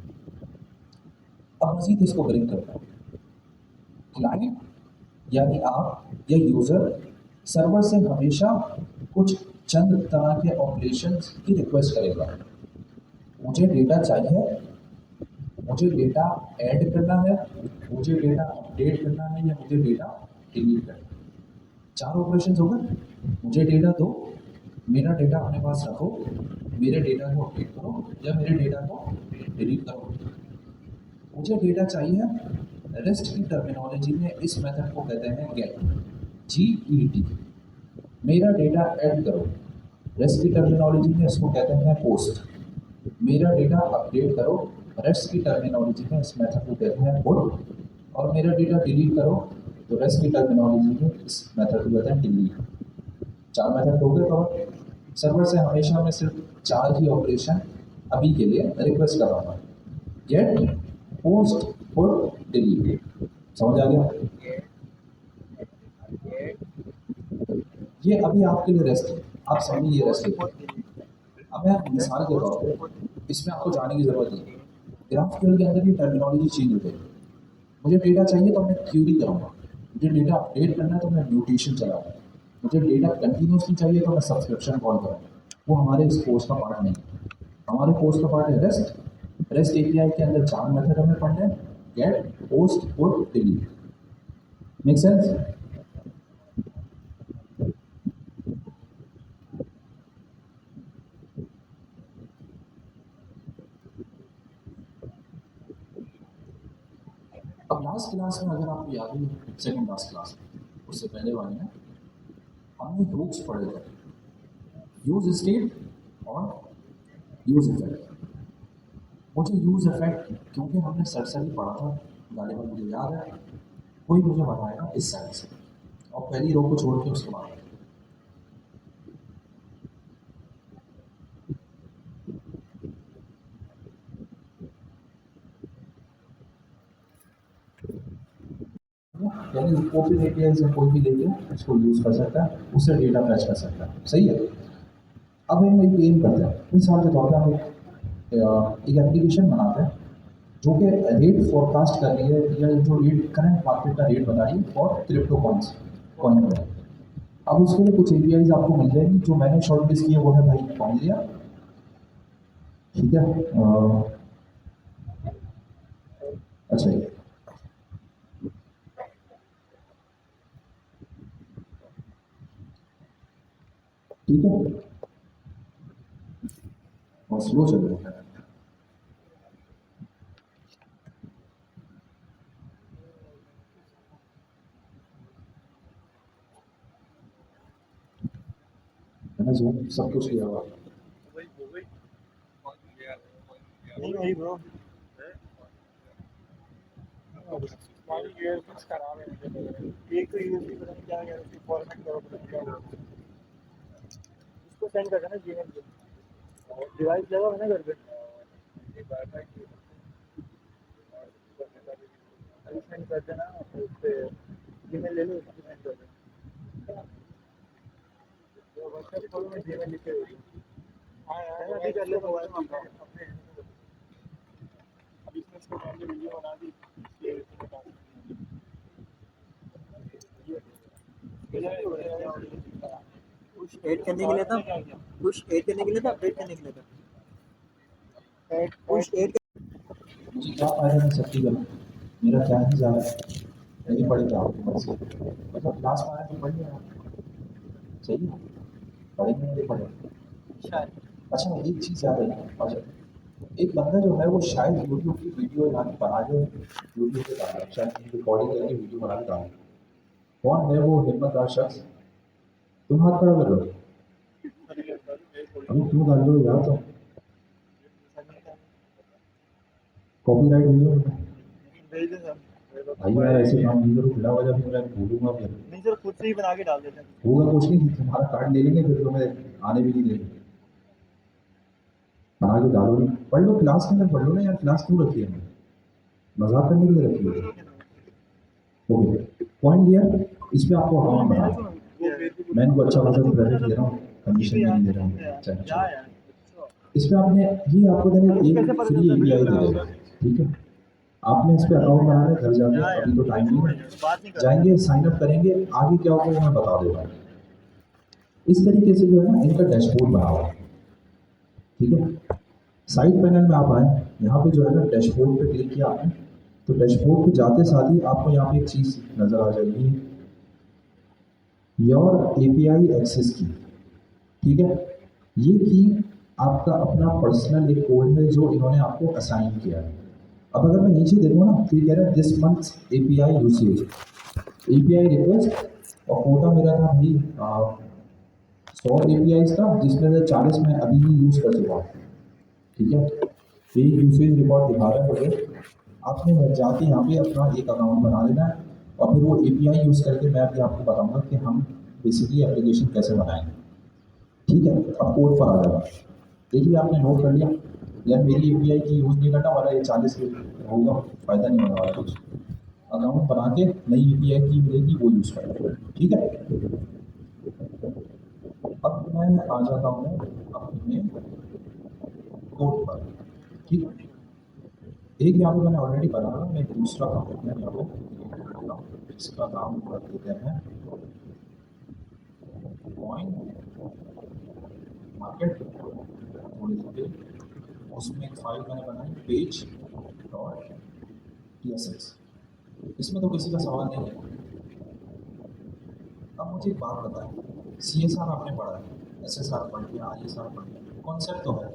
अब मज़ीद इसको ब्रेक करते हैं। क्लाइंट यानी आप या यूज़र सर्वर से हमेशा कुछ चंद तरह के ऑपरेशंस की रिक्वेस्ट करेगा। मुझे डेटा चाहिए, मुझे डेटा ऐड करना है, मुझे डेटा अपडेट करना है, या मुझे डेटा डिलीट करना है। 4 ऑपरेशन हो गए। मुझे डेटा दो, मेरा डेटा अपने पास रखो, मेरे डेटा को अपडेट करो या मेरे डेटा को डिलीट करो। मुझे डेटा चाहिए, रेस्ट की टर्मिनोलॉजी में इस मेथड को कहते हैं गेट, GET। मेरा डेटा ऐड करो, रेस्ट की टर्मिनोलॉजी में इसको कहते हैं पोस्ट। मेरा डेटा अपडेट करो, रेस्ट की टर्मिनोलॉजी में इस मेथड को कहते हैं पुट। और मेरा डेटा डिलीट करो, तो रेस्ट की टर्मिनोलॉजी में इस मेथड को कहते हैं डिलीट। 4 मेथड हो गए कवर। सर्वर से हमेशा मैं सिर्फ 4 ही ऑपरेशन अभी के लिए रिक्वेस्ट कर रहा हूँ, गेट, पोस्ट, पुट, डिलीट। समझ आ गया? ये अभी आपके लिए रेस्ट है, आप समझिए ये रेस्ट है। अब मैं मिसाल के तौर पे, इसमें आपको जाने की ज़रूरत नहीं है। ग्राफक्यूएल के अंदर ये टर्मिनोलॉजी चेंज हो गई। मुझे डेटा चाहिए तो मैं क्यूरी करूँगा, मुझे डेटा अपडेट करना है तो मैं म्यूटेशन चलाऊँगा, मुझे डेटा कंटिन्यूसली चाहिए तो मैं सब्सक्रिप्शन कॉल करूँगा। वो हमारे इस कोर्स का पार्ट नहीं है। हमारे कोर्स का पार्ट है रेस्ट। रेस्ट API के अंदर 4 मेथड हमें पढ़ने हैं, get, post, put, delete. Make sense? अब लास्ट क्लास में अगर आपको याद है, सेकंड लास्ट क्लास में, उससे पहले वाले में हमने रूट्स पढ़े थे, यूज स्टेट और यूज इफेक्ट। मुझे यूज इफेक्ट क्योंकि हमने सरसरी पढ़ा था, गालिबा मुझे याद है, कोई मुझे बताएगा इस साइड से, और पहली रो को छोड़ के उसके बाद यानी ओपन API से कोई भी लेके उसको यूज़ कर सकता है, उससे डेटा फैच कर सकता है। सही है? अब हम एक एम करते हैं, मिसाल के तौर पे हम एक एप्लीकेशन बनाते हैं जो कि रेट फोरकास्ट कर रही है, या जो रेट करंट मार्केट का रेट बता रही है फॉर क्रिप्टो कॉइन पर। अब उसके लिए कुछ APIs आपको मिल जाएगी। जो मैंने शॉर्ट लिस्ट की है वो है भाई कॉइनलिया, ठीक है। अच्छा ये ठीक है, और स्लो चल रहा है। मैंने सब कुछ किया हुआ। नहीं वही ब्रो हमारी यूएसबी खराब है। एक तो यूएसबी पता नहीं क्या है, उसकी फॉर्मेट करो पता नहीं क्या हुआ। उसको सेंड कर देना जीमेल पे। डिवाइस लगा हुआ है ना घर पे, अभी सेंड कर देना। उस पर जीमेल ले लो, उसकी सेंड कर देना। व्हाट्सएप खोलो, मैं जीमेल लिख के हाँ यार अभी कर लो मोबाइल में अपने। अभी इसमें इसको मैंने वीडियो बना दी, ये पुश ऐड करने के लिए था, पुश ऐड करने के लिए था, अपडेट करने के लिए था। पुश ऐड मुझे क्या फायदा है सबकी गलत, मेरा क्या ही जा रहा है, नहीं पड़ेगा आपको बस। मतलब क्लास में आए तो पढ़ लिया, सही है, पढ़ेंगे नहीं पढ़ेंगे। अच्छा एक चीज़ याद है, अच्छा एक बंदा जो है वो शायद यूट्यूब की वीडियो बना के यूट्यूब पे डाल रहा है, शायद रिकॉर्डिंग करके वीडियो बना के डाल रहा है। कौन है वो हिम्मतदार शख्स? तुम हाथ खड़ा कर लो, अभी क्यों डाल लो यार? तो कॉपीराइट वीडियो भेज देना भाई यार, ऐसे काम नहीं करो, बिना वजह फिर मैं बोलूँगा फिर नहीं सर, खुद से ही बना के डाल देते हैं। होगा कुछ नहीं, तुम्हारा कार्ड ले लेंगे फिर तुम्हें आने भी नहीं देंगे। बना के डालो नहीं, पढ़ लो, क्लास के अंदर पढ़ लो ना यार, क्लास क्यों रखी है हमने? मजाक करने के लिए रखी है। ओके पॉइंट लिया, इस पर आपको अकाउंट बनाना। मैं इनको अच्छा खासा क्रेडिट दे रहा हूँ, कमीशन भी नहीं दे रहा हूँ। चलो इस पर आपने ये आपको देने एक फ्री API दे देगा, ठीक है। आपने इस पर अकाउंट बनाना है, घर जाके, अभी तो टाइम नहीं है, जाएंगे साइन अप करेंगे, आगे क्या होगा वो मैं बता देगा। इस तरीके से जो है ना इनका डैशबोर्ड बना हुआ है, ठीक है। साइड पैनल में आप आए, यहाँ पे जो है ना डैशबोर्ड पे क्लिक किया आपने, तो डैशबोर्ड पे जाते साथ ही आपको यहाँ पे एक चीज़ नज़र आ जाएगी, योर एपीआई एक्सेस की। ठीक है, ये की आपका अपना पर्सनल एक कोड है जो इन्होंने आपको असाइन किया है। अब अगर मैं नीचे देखूँ ना तो ये कह रहा है this months API usage, API request, और कोटा मेरा था भाई 100 एपीआई था, जिसमें से 40 मैं अभी ही यूज़ कर चुका हूँ। ठीक है, तो ये यूसेज रिकॉर्ड दिखा रहा है मुझे। आपने जाके यहाँ पे अपना एक अकाउंट बना लेना है, और फिर वो एपीआई यूज़ करके मैं अभी आपको बताऊंगा कि हम बेसिकली एप्लीकेशन कैसे बनाएंगे। ठीक है, अब कोड पर आ जाएगा। देखिए आपने नोट कर लिया, यार मेरी एपीआई की यूज़ नहीं करना वाला, ये 40 होगा, फ़ायदा नहीं होने वाला कुछ। अकाउंट बना के नई एपीआई की मिलेगी वो यूज़ करेंगे। ठीक है, अब मैं आ जाता हूँ अपने कोड पर। ठीक है, एक यहाँ पे मैंने ऑलरेडी बनाया, मैं दूसरा कंपोनेंट यहाँ पे क्रिएट कर देता हूँ, इसका नाम रख देते हैं पॉइंट मार्केट। थोड़ी सी उसमें एक फाइल मैंने बनाई पेज डॉट टीएसएक्स, इसमें तो किसी का सवाल नहीं है। अब मुझे एक बात बताएं, सीएसआर आपने पढ़ा है, एसएसआर पढ़ लिया, आईएसआर पढ़ लिया, कॉन्सेप्ट तो है।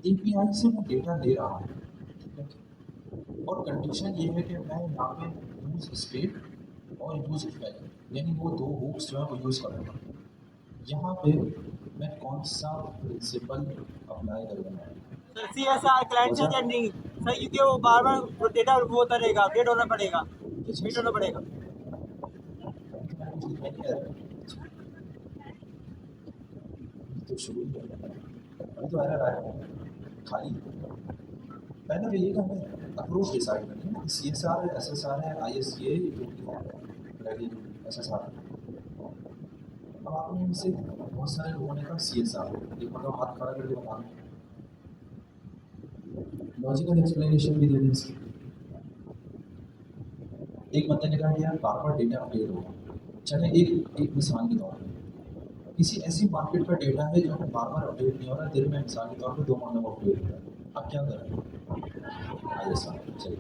एपीआई से मैं डेटा ले रहा हूँ, ठीक है, और कंडीशन ये है कि मैं यहाँ पे यूज़ स्टेट और यूज़ इफेक्ट, यानी वो दो हुक्स जो है वो यूज़ करूँगा। यहाँ पे मैं कौन सा प्रिंसिपल अप्लाई करूँगा? सर CSR क्लाइंट से नहीं सर, क्योंकि वो बार बार डेटा वो होता रहेगा, अपडेट होना पड़ेगा, अपडेट होना पड़ेगा। तो शुरू अभी तो एरर आया खाली। पहले तो ये कि हमें अप्रोच डिसाइड करनी है, सी एस आर है, एस एस आर है, आई एस ए जो भी है, एस एस आर। अब आपने इनसे बहुत सारे लोगों ने कहा सी एस आर, एक मतलब हाथ खड़ा करके बता दें, लॉजिकल एक्सप्लेनेशन भी दे दें इसकी। एक बंदे ने कहा कि यार बार बार डेटा अपडेट होगा। चले एक एक मिसाल के तौर पर किसी ऐसी मार्केट का डेटा है जो बार बार अपडेट नहीं हो रहा, दिन में मिसाल के तौर पर 2 महीने अपडेट हो रहा है, अब क्या करें? आई एस आर चलिए।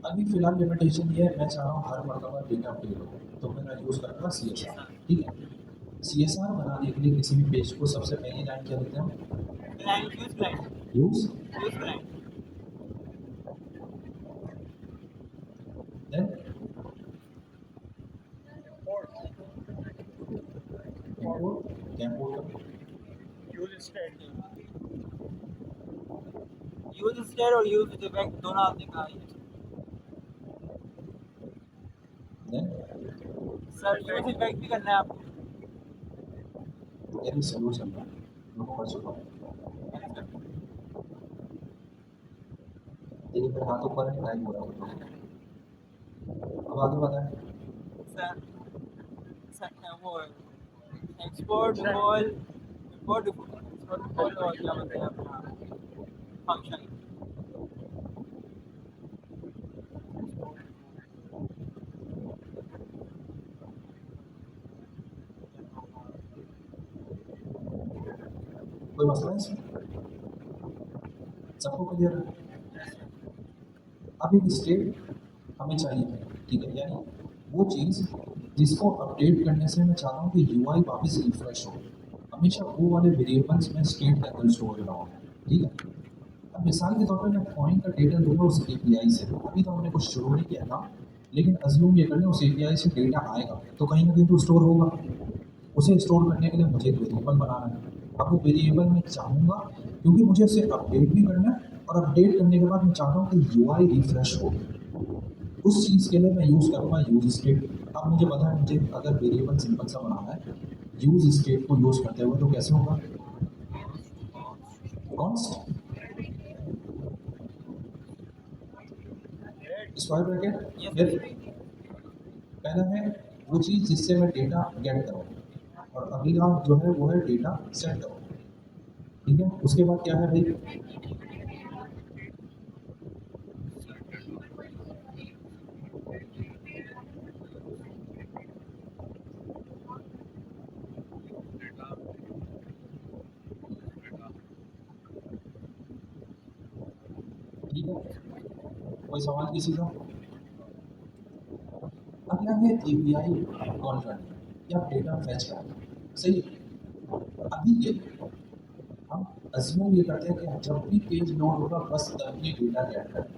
अभी फिलहाल लिमिटेशन ये है, मैं चाह रहा हूँ हर मरतबा डेटा अपडेट हो, तो मैं यूज़ करूँगा सी एस आर। ठीक है, सी एस आर बनाने के लिए किसी भी पेज को सबसे पहली लाइन क्या लिखते हैं? Client use use client then import, क्या इंपोर्ट करें? यूज स्टेट यूज स्टेट और यूज इफेक्ट दोनों आपने कहा है। देन सर यूज इफेक्ट भी करना है आपको। यानी सोल्यूशन है, मैं पढ़ चुका हूँ। देखिए मेरे हाथ ऊपर है, टाइम हो रहा है, अब आगे बताएं। सर सर वो export call import export call और क्या बोलते हैं अपना फंक्शन। कोई मसला है इसमें? सबको क्लियर है? अब एक स्टेट हमें चाहिए, ठीक है, यानी वो चीज़ जिसको अपडेट करने से मैं चाहता हूँ कि यूआई वापस रिफ्रेश हो, हमेशा वो वाले वेरिएबल्स में स्टेट के अंदर स्टोर ना हो। ठीक है, अब मिसाल के तौर पर मैं पॉइंट का डेटा लूँगा उस एपीआई से, अभी तो हमने कुछ शुरू नहीं किया था, लेकिन अज्यूम ये कर लें उस एपीआई से डेटा आएगा तो कहीं ना कहीं तो स्टोर होगा। उसे स्टोर करने के लिए मुझे एक वेरिएबल बनाना है। अब वो वेरिएबल मैं चाहूँगा, क्योंकि मुझे उसे अपडेट भी करना है, और अपडेट करने के बाद मैं चाहता हूँ कि यूआई रिफ्रेश हो, उस चीज़ के लिए मैं यूज़ करूँगा यूज स्टेट। अब मुझे पता है, मुझे अगर वेरिएबल सिंपल सा बनाना है यूज स्टेट को यूज़ करते हुए, तो कैसे होगा? कॉन्स्ट स्क्वायर ब्रैकेट, फिर पहला है वो चीज़ जिससे मैं डेटा गेट करूँ, और अगला जो है वो है डेटा सेट करूँ। ठीक है, उसके बाद क्या है भाई? है, कोई सवाल किसी का? अगला है एपीआई कॉल करना या डेटा फैच करना। सही है। अभी के लिए हम अज्यूम ये करते हैं कि जब भी पेज लोड होगा बस तभी डेटा गेट करें।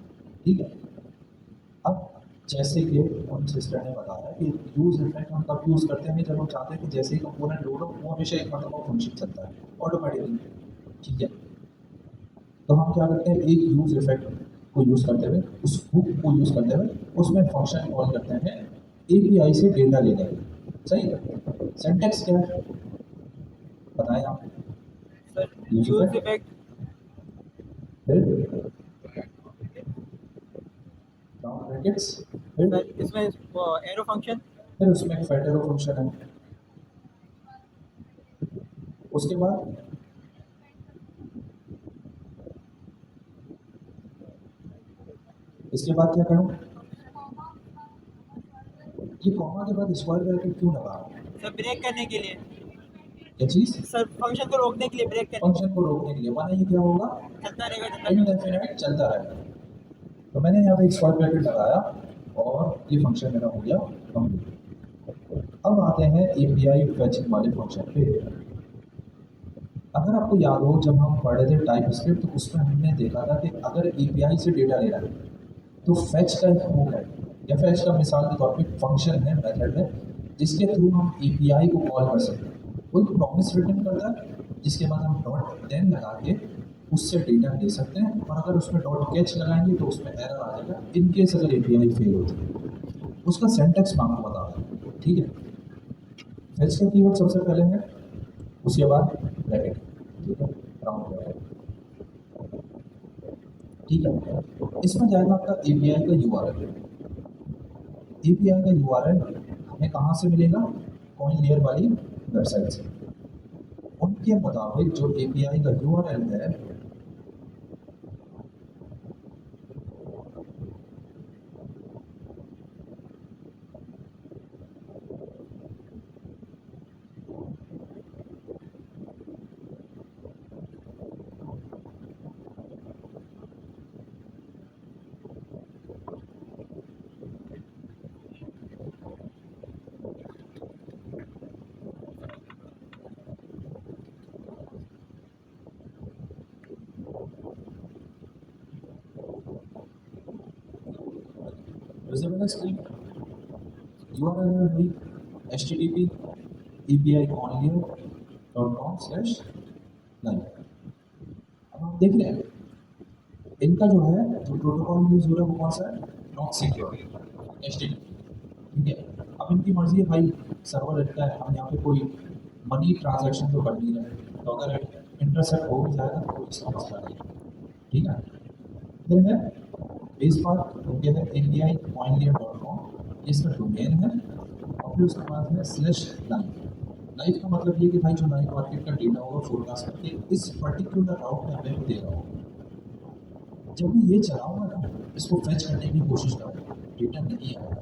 ठीक है। अब जैसे कि उन सिस्टर ने बताया कि यूज़ इफेक्ट हम तब यूज़ करते हैं जब हम चाहते हैं कि जैसे ही कंपोनेंट लोड हो वो हमेशा एक मतलब फंक्शन चलता है ऑटोमेटिकली। ठीक है। तो हम क्या करते हैं, एक यूज़ इफेक्ट को यूज़ करते हुए, उस हुक को यूज़ करते हुए उसमें फंक्शन कॉल करते हैं एपीआई से डेटा लेने के लिए। सही है। सिंटैक्स क्या है बताएं आप? Sir use use effect, effect फिर राउंड ब्रैकेट्स, फिर सर इसमें एरो फंक्शन फिर उसमें एक फेडरो फंक्शन है। उसके बाद इसके बाद क्या करूँ? ये कॉमा के बाद स्क्वायर ब्रैकेट क्यों लगा रहा हूँ? सर ब्रेक करने के लिए, क्या चीज़? सर फंक्शन को रोकने के लिए, ब्रेक करने फंक्शन को रोकने के लिए, वरना ये क्या होगा? चलता रहेगा इनडेफिनेट चलता रहेगा। तो मैंने यहाँ पे एक स्क्वायर ब्रैकेट लगाया और ये फंक्शन मेरा हो गया कंप्लीट। अब आते हैं एपीआई फैचिंग वाले फंक्शन पे। अगर आपको याद हो जब हम पढ़े थे टाइप स्क्रिप्ट तो उसमें हमने देखा था कि अगर एपीआई से डेटा लेना है तो फैच का एक हुक है, या फैच का मिसाल के तौर पे फंक्शन है, मेथड है, जिसके थ्रू हम एपीआई को कॉल कर सकते हैं। कोई प्रॉमिस रिटर्न करता है जिसके बाद हम डॉट देन लगा के उससे डेटा ले सकते हैं, और अगर उसमें डॉट कैच लगाएंगे तो उसमें एरर आ जाएगा इन केस अगर एपीआई फेल होती है। उसका सिंटैक्स मैं आपको बता रहा हूँ। ठीक है। फैच का कीवर्ड सबसे पहले है, उसके बाद ब्रैकेट, ठीक है, राउंड ब्रैकेट। ठीक है। इसमें जाएगा आपका एपीआई का यूआरएल। एपीआई का यूआरएल हमें कहाँ से मिलेगा? कॉइन लेयर वाली वेबसाइट से। उनके मुताबिक जो एपीआई का यूआरएल है विजिबल स्क्रीन, यूआरएल है भाई http api.com/9। अब आप देख रहे हैं इनका जो है जो प्रोटोकॉल यूज हो रहा है वो कौन सा है? Not secure HTTP। ठीक है। अब इनकी मर्जी है भाई, सर्वर रहता है, हम यहाँ पे कोई मनी ट्रांजैक्शन तो कर नहीं रहे, तो अगर इंटरसेप्ट हो भी जाएगा तो कोई समस्या नहीं। ठीक है। फिर है बेस पार्ट, ये है API.coinlayer.com, इसका डोमेन है, और फिर उसके बाद है /live। लाइव का मतलब ये कि भाई जो लाइव मार्केट का डेटा होगा फोरकास्ट करके इस पर्टिकुलर राउट में हमें दे रहा होगा। जब मैं ये चलाऊंगा ना, इसको फैच करने की कोशिश करूँगा, डेटा नहीं आएगा।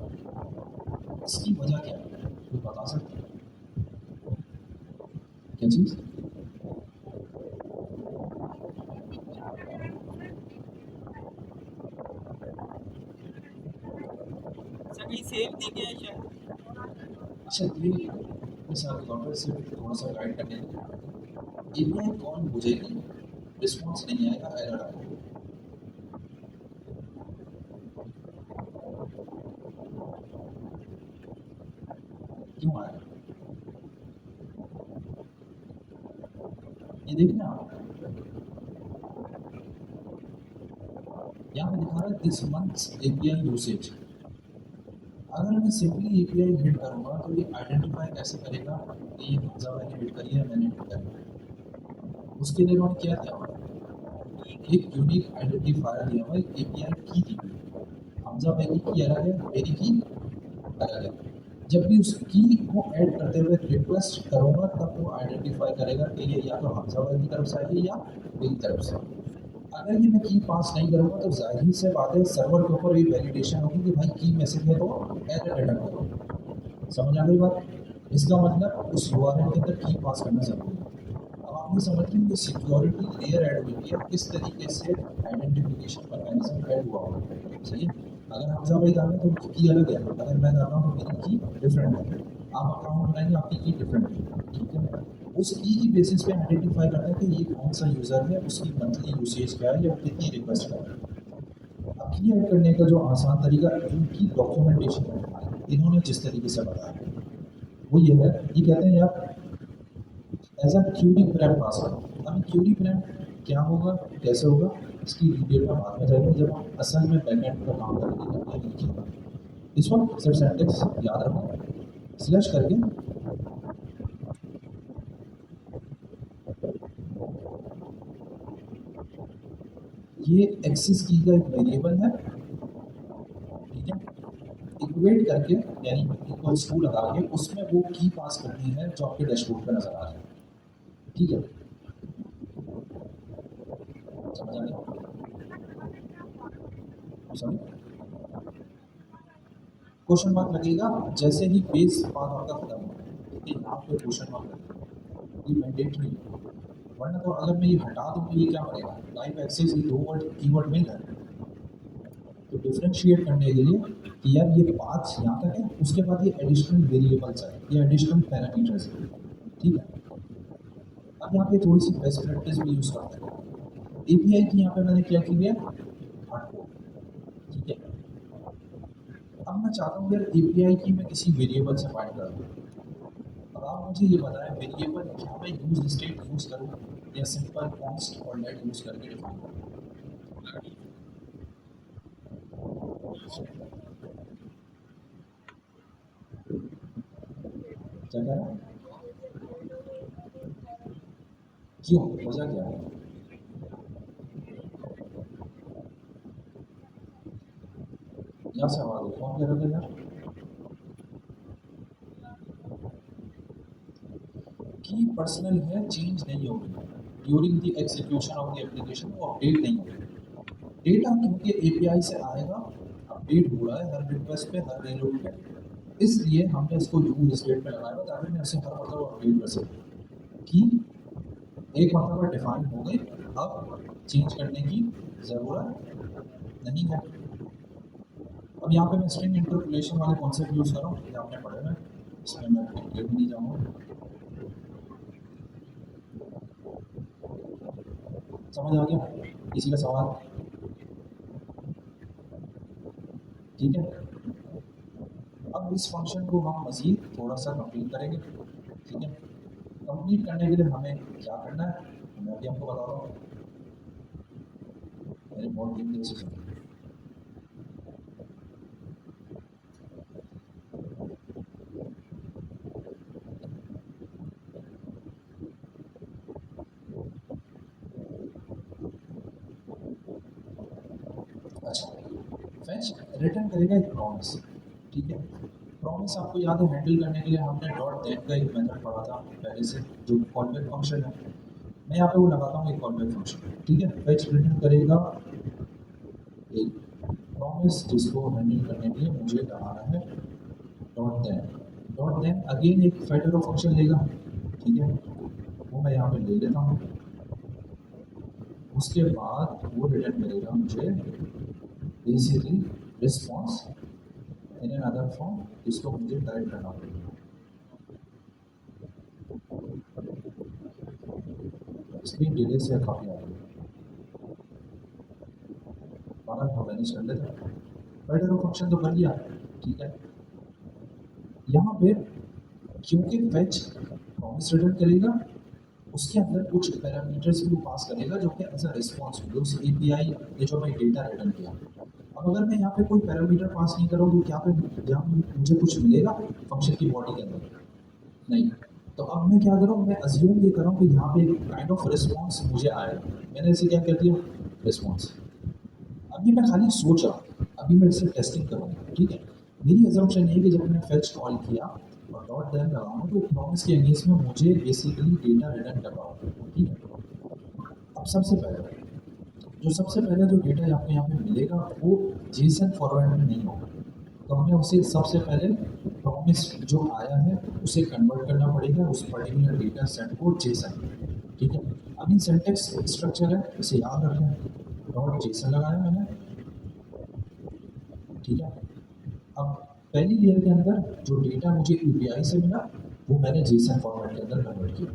इसकी वजह क्या है कोई बता सकते हैं? क्या चीज़? सर कहीं सेव नहीं किया है शायद। अच्छा, ये मिसाल के तौर पर सिर्फ थोड़ा सा गाइड करने के लिए एपीआई कॉल बुझेगी, रिस्पॉन्स नहीं आएगा, एरर आएगा। क्यों आएगा? ये देखना आप, यहाँ पे दिखा रहा है दिस मंथ्स एपीआई यूसेज। अगर मैं सिंपली एपीआई हिट करूँगा तो ये आइडेंटिफाई कैसे करेगा कि ये हमजा भाई ने हिट करी है, मैंने हिट करी है? उसके लिए उन्होंने क्या दिया हुआ है? एक यूनिक आइडेंटिफायर दिया हुआ है, एपीआई की दी हुई है। हमजा भाई की अलग है, मेरी की अलग है। जब भी उस की को ऐड करते हुए रिक्वेस्ट करूँगा तब वो आइडेंटिफाई करेगा कि ये या तो हमजा भाई की तरफ से आई है या मेरी तरफ से। अगर ये मैं की पास नहीं करूँगा तो जाहिर से बात है सर्वर के ऊपर भी वैलिडेशन होगी कि भाई की मैसेज है तो एरर रिटर्न करो। समझ आ गई बात? इसका मतलब उस यूआरएल के अंदर की पास करना जरूरी है। अब आप आप ये समझ लीजिए कि सिक्योरिटी लेयर ऐड हुई है, किस तरीके से आइडेंटिफिकेशन मैकेनिज्म ऐड हुआ होगा, सही है। अगर हमजा भाई डालें तो की अलग है, अगर मैं डाल रहा हूँ तो मेरी की डिफरेंट है, आप अकाउंट बनाएंगे आपकी की डिफरेंट है, ठीक है। उस की बेसिस पे आइडेंटिफाई करते हैं कि ये कौन सा यूज़र है, उसकी मंथली यूसेज क्या है या कितनी रिक्वेस्ट कर रहा है। अब की ऐड करने का जो आसान तरीका इनकी डॉक्यूमेंटेशन है, इन्होंने जिस तरीके से बताया वो ये है, ये कहते हैं यार एज अ क्यूरी प्रैम पास करो। अब क्यूरी प्रैम क्या होगा, कैसे होगा, इसकी डिटेल में बाद में जाएगी जब हम असल में बैकएंड का काम करेंगे या लिखेंगे। इस वक्त सिर्फ सिंटेक्स याद रखो, स्लैश करके ये एक्सेस की का एक वेरिएबल है, ठीक है। इक्वेट करके यानी इक्वल्स टू लगा के उसमें वो की पास करनी है जो आपके डैशबोर्ड पे नजर आ रहा है, ठीक है। समझ आ गया? सॉरी, क्वेश्चन मार्क लगेगा जैसे ही बेस पार्ट आपका खत्म होगा, ठीक है। यहाँ पे क्वेश्चन मार्क लगेगा, ये मैंडेटरी है, वरना तो अगर मैं ये हटा दूँ तो ये क्या बनेगा, लाइव एक्सेस, ये दो वर्ड कीवर्ड मिल रहा है। तो डिफ्रेंशिएट करने के लिए कि यार ये पाथ यहाँ तक है, उसके बाद ये एडिशनल वेरिएबल्स है, ये एडिशनल पैरामीटर्स है, ठीक है। अब यहाँ पे थोड़ी सी बेस्ट प्रैक्टिस भी यूज़ करते हैं। एपीआई की यहाँ पे मैंने क्या किया है, हार्डकोड, ठीक है। अब मैं चाहता हूँ यार एपीआई की मैं किसी वेरिएबल से फाइंड कर दूँ। अब आप मुझे ये बताएं वेरिएबल क्या मैं यूज स्टेट यूज़ करूँ या सिंपल कॉन्स्ट और लेट यूज़ करके डिफाइन करूँ। क्या कह रहा है, क्यों, वजह क्या है? यहाँ से आवाज है, कौन कह रहा था यार? की पर्सनल है, चेंज नहीं होगी during the execution of the application, वो अपडेट नहीं होगी। डेटा क्योंकि एपीआई से आएगा, अपडेट हो रहा है हर रिक्वेस्ट पे, हर रीलोड पे, इसलिए हमने इसको यूज स्टेट में लगाया ताकि मैं इसे हर मतलब अपडेट कर सकूँ। कि एक मतलब डिफाइन हो गई, अब चेंज करने की ज़रूरत नहीं है। अब यहाँ पे मैं स्ट्रिंग इंटरपोलेशन वाले कॉन्सेप्ट यूज़ कर रहा हूँ, ये आपने पढ़े हैं, इसमें मैं डिटेल में नहीं जाऊँगा। समझ आ गया किसी का सवाल, ठीक है। अब इस फंक्शन को हम मज़ीद थोड़ा सा कंप्लीट करेंगे, ठीक है। कंप्लीट करने के लिए हमें क्या करना है मैं भी आपको बता रहा हूँ, मेरे बहुत दिन से सुनिए। अच्छा, फैच रिटर्न करेगा एक प्रॉमिस, ठीक है। प्रॉमिस आपको याद है हैंडल करने के लिए हमने डॉट देन का एक मेथड पढ़ा था पहले से, जो कॉलबैक फंक्शन है। मैं यहाँ पे वो लगाता हूँ एक कॉलबैक फंक्शन, ठीक है। फैच रिटर्न करेगा एक प्रॉमिस जिसको हैंडल करने के लिए मुझे लगाना है dot then. Dot then again एक फेडरो फंक्शन लेगा, ठीक है, वो मैं यहाँ पे ले लेता हूँ। उसके बाद वो रिटर्न करेगा मुझे basically response in an other form, जिसको मुझे टाइप करना पड़ेगा। स्क्रीन डिले से काफ़ी आ रही है, हम मैनेज कर लेते हैं। फेडरो फंक्शन तो कर लिया, ठीक है। यहाँ पे क्योंकि फैच प्रॉमिस रिटर्न करेगा, उसके अंदर कुछ पैरामीटर्स भी पास करेगा जो कि एज अ रिस्पॉन्स होंगे उस एपीआई ये जो मैं डेटा रिटर्न किया। अब अगर मैं यहाँ पे कोई पैरामीटर पास नहीं करूँ तो क्या पे यहाँ मुझे कुछ मिलेगा फंक्शन की बॉडी के अंदर, नहीं। तो अब मैं क्या करूँ, मैं अज्यूम ये कर रहा हूँ कि यहाँ पे एक काइंड ऑफ रिस्पॉन्स मुझे आएगा, मैंने इसे क्या कर दिया रिस्पॉन्स। अभी मैं खाली सोच रहा हूँ, अभी मैं इसे टेस्टिंग करूँगा, ठीक है। मेरी अजम्पशन ये है कि जब मैंने फेच कॉल किया और डॉट देन लगाऊँ तो प्रॉमिस के अगेंस्ट में मुझे बेसिकली डेटा रिटर्न कर रहा हूँ, ठीक है। अब सबसे पहले जो डेटा आपको यहाँ पे मिलेगा वो जेसन फॉर्मेट में नहीं होगा, तो हमें उसे सबसे पहले प्रॉमिस जो आया है उसे कन्वर्ट करना पड़ेगा उस पर्टिकुलर डेटा सेट को जेसन, ठीक है। अब ये सिंटेक्स स्ट्रक्चर है, इसे याद रखें। डॉट जेसन लगाया मैंने, ठीक है। अब पहली लेयर के अंदर जो डेटा मुझे एपीआई से मिला वो मैंने जेसन फॉर्मेट के अंदर कन्वर्ट किया,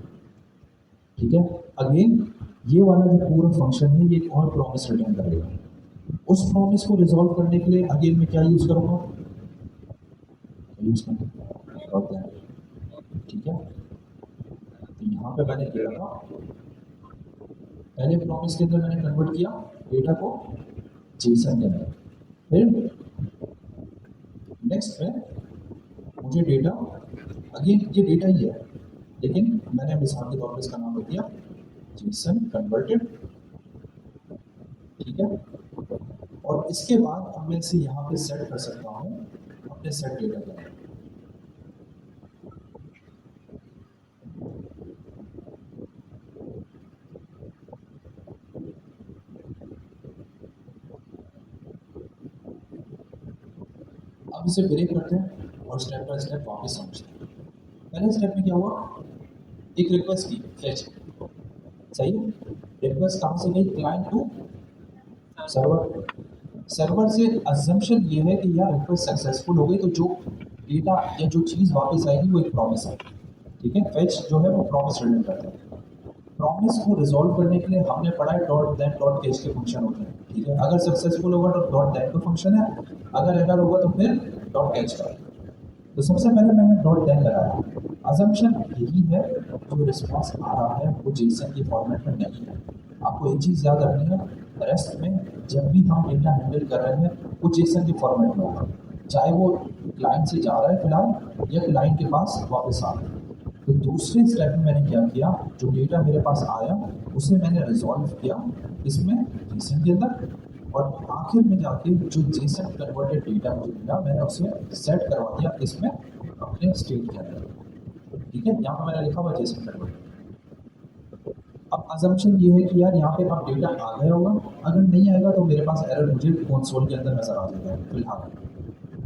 ठीक है। अगेन ये वाला जो पूरा फंक्शन है ये एक और प्रॉमिस रिटर्न करेगा। उस प्रॉमिस को रिजॉल्व करने के लिए अगेन मैं क्या यूज़ करूँगा, यूज़ करूँगा, ठीक है। तो यहाँ पे मैंने किया था, पहले प्रॉमिस के अंदर मैंने कन्वर्ट किया डेटा को जेसन के अंदर, फिर नेक्स्ट में मुझे डेटा, अगेन ये डेटा ही है लेकिन मैंने मिसाल के तौर पर इसका नाम रख दिया जेसन कन्वर्टेड, ठीक है। और इसके बाद अब मैं इसे यहाँ पे सेट कर सकता हूँ अपने सेट डेटा के अंदर। अब इसे ब्रेक करते हैं और स्टेप बाय स्टेप वापस समझते हैं। पहले स्टेप में क्या हुआ, एक रिक्वेस्ट की फेच, सही है। रिक्वेस्ट कहाँ से गई, क्लाइंट टू सर्वर, सर्वर से अजम्पशन ये है कि यार रिक्वेस्ट सक्सेसफुल हो गई तो जो डेटा या जो चीज़ वापस आएगी वो एक प्रॉमिस है, ठीक है। फेच जो है वो प्रॉमिस रिटर्न करता है। प्रॉमिस को रिजॉल्व करने के लिए हमने पढ़ा है डॉट दैन डॉट कैच के फंक्शन होते हैं, ठीक है। अगर सक्सेसफुल होगा तो डॉट दैन का फंक्शन है, अगर एरर होगा तो फिर डॉट कैच का। तो सबसे पहले मैंने डॉट दैन लगाया, अजम्पशन यही है जो रिस्पॉन्स आ रहा है वो जेसन के फॉर्मेट में नहीं है। आपको एक चीज़ याद रखनी है, रेस्ट में जब भी हम डेटा हैंडल कर रहे हैं वो जेसन के फॉर्मेट में होगा, चाहे वो क्लाइंट से जा रहा है फिलहाल या क्लाइंट के पास वापस आ रहा है। तो दूसरे स्टेप में मैंने क्या किया, जो डेटा मेरे पास आया उसे मैंने रिजॉल्व किया इसमें जेसन के अंदर, और आखिर में जाके जो जेसन कन्वर्टेड डेटा मुझे मिला मैंने उसे सेट करवा दिया इसमें अपने स्टेट के अंदर, ठीक है। यहाँ पर मैंने लिखा हुआ जेसन कन्वर्टेड। अब अजम्पशन ये है कि यार यहाँ पे अब डेटा आ गया होगा, अगर नहीं आएगा तो मेरे पास एरर मुझे कंसोल के अंदर नजर आ जाएगा फिलहाल,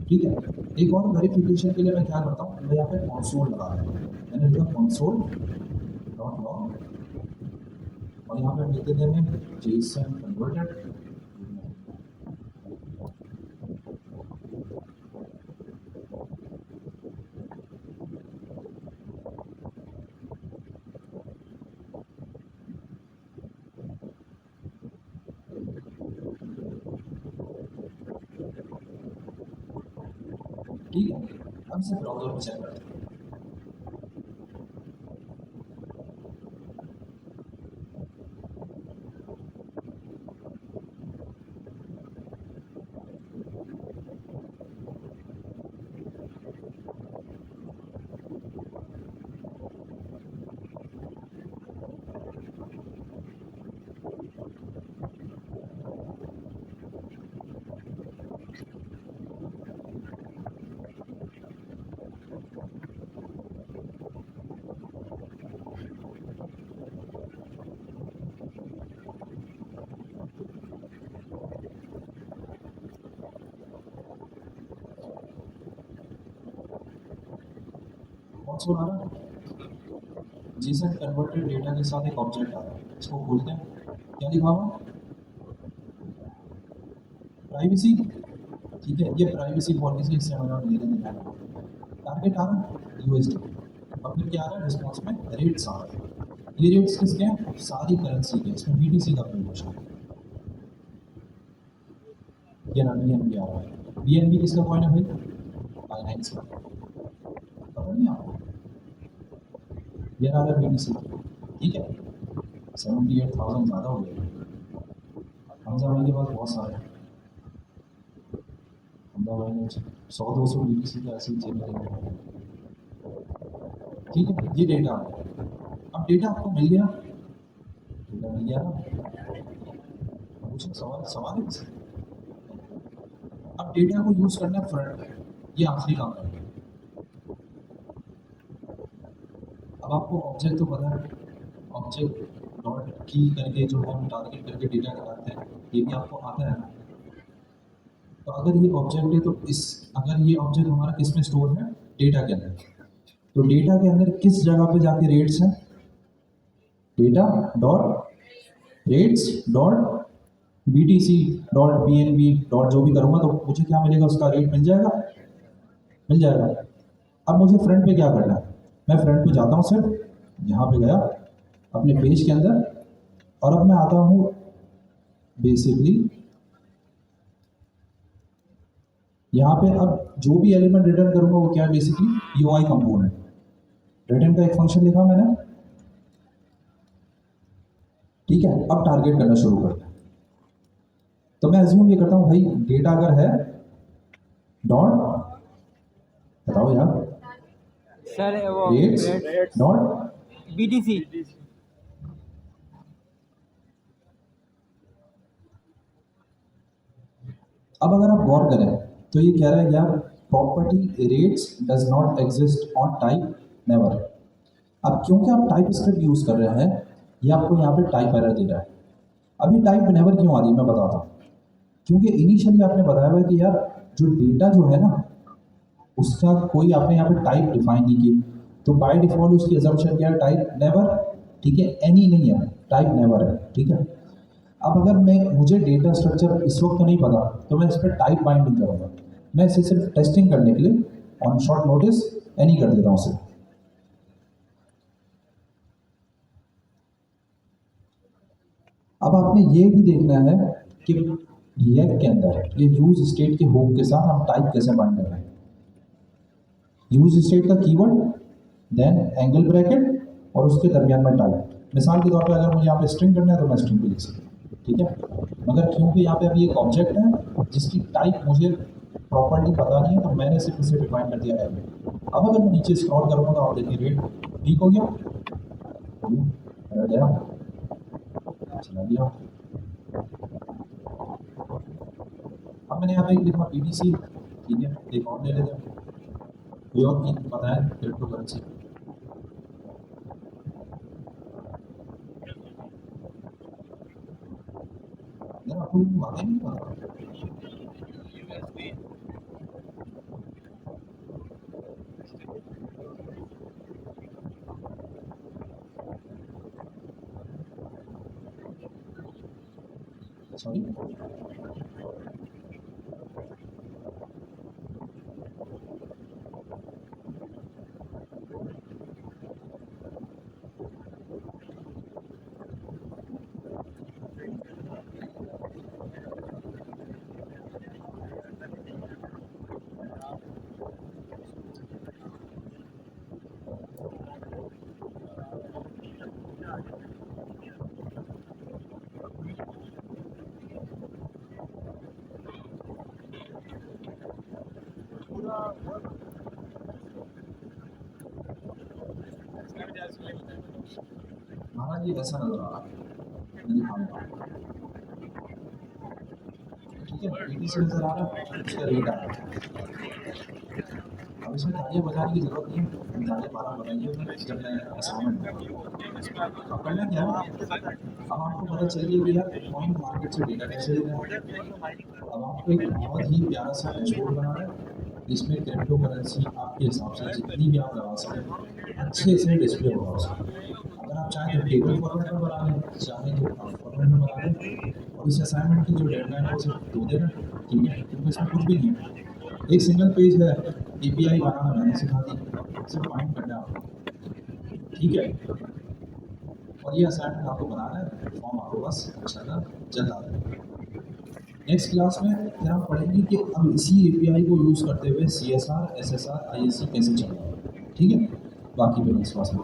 ठीक है। एक और वेरिफिकेशन के लिए मैं क्या करता हूँ, मैं यहाँ पे कंसोल लगा रहा हूँ, मैंने लिखा कंसोल डॉट लॉग और यहाँ पे लिख देते हैं जेसन कन्वर्टेड, ठीक है। अब से ब्राउजर में चेक करते हैं। कंसोल आ रहा है, जेसन कन्वर्टेड डेटा के साथ एक ऑब्जेक्ट आ रहा है, इसको खोलते हैं, क्या लिखा हुआ, प्राइवेसी, ठीक है। ये प्राइवेसी पॉलिसी इससे हमारा लेने देना है। टारगेट आ रहा है यूएसडी, और फिर क्या आ रहा है रिस्पॉन्स में रेट्स आ रहे हैं। ये रेट्स किसके हैं, सारी करेंसी के, इसमें बीटीसी का प्रयोग है, ये ना बीएनबी आ रहा है। बीएनबी किसका कॉइन है भाई, बाइनेंस का, पता नहीं आपको, ये आ रहा है बीटीसी, ठीक है। 78,000 ज़्यादा हो गया, हमजा भाई के पास बहुत सारे हैं, हमजा भाई ने 100-200 बीटीसी के ऐसे ही चेक करेंगे, ठीक है। ये डेटा आ गया, अब डेटा आपको मिल गया, डेटा मिल गया ना, कुछ सवाल है किसी, अब डेटा को यूज़ करना है फ्रंट, ये आखिरी काम है। अब आपको ऑब्जेक्ट तो पता है, ऑब्जेक्ट डॉट की करके जो हम टारगेट करके डेटा लगाते हैं ये भी आपको आता है ना। तो अगर ये ऑब्जेक्ट है तो अगर ये ऑब्जेक्ट हमारा किस में स्टोर है, डेटा के अंदर, तो डेटा के अंदर किस जगह पे जाके रेट्स हैं, data dot rates dot BTC dot BNB dot जो भी करूँगा तो मुझे क्या मिलेगा, उसका रेट मिल जाएगा, मिल जाएगा। अब मुझे फ्रंट पे क्या करना है, मैं फ्रंट पे जाता हूँ, सिर्फ यहाँ पे गया अपने पेज के अंदर, और अब मैं आता हूँ बेसिकली यहाँ पे। अब जो भी एलिमेंट रिटर्न करूँगा वो क्या है, बेसिकली UI कंपोनेंट। रिटर्न का एक फंक्शन लिखा मैंने, ठीक है। अब टारगेट करना शुरू करते हैं। तो मैं अज्यूम ये करता हूँ भाई डेटा अगर है डॉट, बताओ यार, सर वो रेट्स डॉट BTC अब अगर आप गौर करें तो ये कह रहा है यार property rates does not exist on type never. अब क्योंकि आप टाइप स्क्रिप्ट यूज़ कर रहे हैं, ये आपको यहाँ पे टाइप एरर दे रहा है। अभी टाइप नेवर क्यों आ रही है मैं बताता हूँ। क्योंकि इनिशियली आपने बताया हुआ है कि यार जो डेटा जो है ना उसका कोई आपने यहाँ पे टाइप डिफाइन नहीं की, तो बाय डिफॉल्ट उसकी अजम्पशन क्या है, टाइप नेवर, ठीक है। एनी नहीं है, टाइप नेवर है, ठीक है। अब अगर मुझे डेटा स्ट्रक्चर इस वक्त तो नहीं पता, तो मैं इस पर टाइप बाइंड नहीं करूँगा, मैं इसे सिर्फ टेस्टिंग करने के लिए ऑन शॉर्ट नोटिस एनी कर देता हूँ उसे। अब आपने ये भी देखना है कि रिएक्ट के अंदर ये यूज स्टेट के होप के साथ हम टाइप कैसे बाइंड कर रहे हैं। यूज स्टेट का कीवर्ड, देन एंगल ब्रैकेट और उसके दरमियान में टाइप। मिसाल के तौर पे अगर मुझे यहाँ पे स्ट्रिंग करना है तो मैं स्ट्रिंग भी लिख सकता हूँ, ठीक है। मगर क्योंकि यहाँ पे अभी एक ऑब्जेक्ट है जिसकी टाइप मुझे प्रॉपर्ली पता नहीं है, तो मैंने सिर्फ इसे डिफाइन कर दिया है। अब अगर मैं नीचे स्क्रॉल करूँगा तो आप देखिए रेट ठीक हो गया, गया, चला गया। अब मैंने यहाँ पे लिखा BTC, ठीक है। एक और ले लेते हैं, कोई और की पता है क्रिप्टो करेंसी। यार आपको आगे नहीं पता, सॉरी महाराज ये ऐसा नजर आ रहा है, मैं दिखाऊंगा, ठीक है। BTC नजर आ रहा है, उसका रेट आ रहा है। अब इसमें तालियां बजाने की जरूरत नहीं है, तालियां 12 बनाइए जब मैं असाइनमेंट अब करना क्या है। अब आपको पता चलिए कि यार कॉइन मार्केट से डेटा कैसे लेना है। अब आपको एक बहुत ही प्यारा सा डैशबोर्ड बनाना है, इसमें क्रिप्टो करेंसी आपके हिसाब से जितनी भी आप लगा सकें अच्छे से डिस्प्ले होगा उसका। अगर आप चाहें तो टेबल फॉर्मेट में बना लें, चाहें तो आप फॉर्मेट में बना लें, और इस असाइनमेंट की जो डेडलाइन है उसे 2 दिन, ठीक है। क्योंकि इसमें कुछ भी नहीं है, एक सिंगल पेज है, API बनाना मैंने सिखा दी, सिर्फ फाइंड करना है आपको, ठीक है। और ये असाइनमेंट आपको बनाना है, फॉर्म आपको बस अच्छा था जल्द आ जाएगा। नेक्स्ट क्लास में फिर हम पढ़ेंगे कि अब इसी API को यूज़ करते हुए CSR, SSR, ISC कैसे चलना है, ठीक है। बाकी फिर नेक्स्ट क्लास में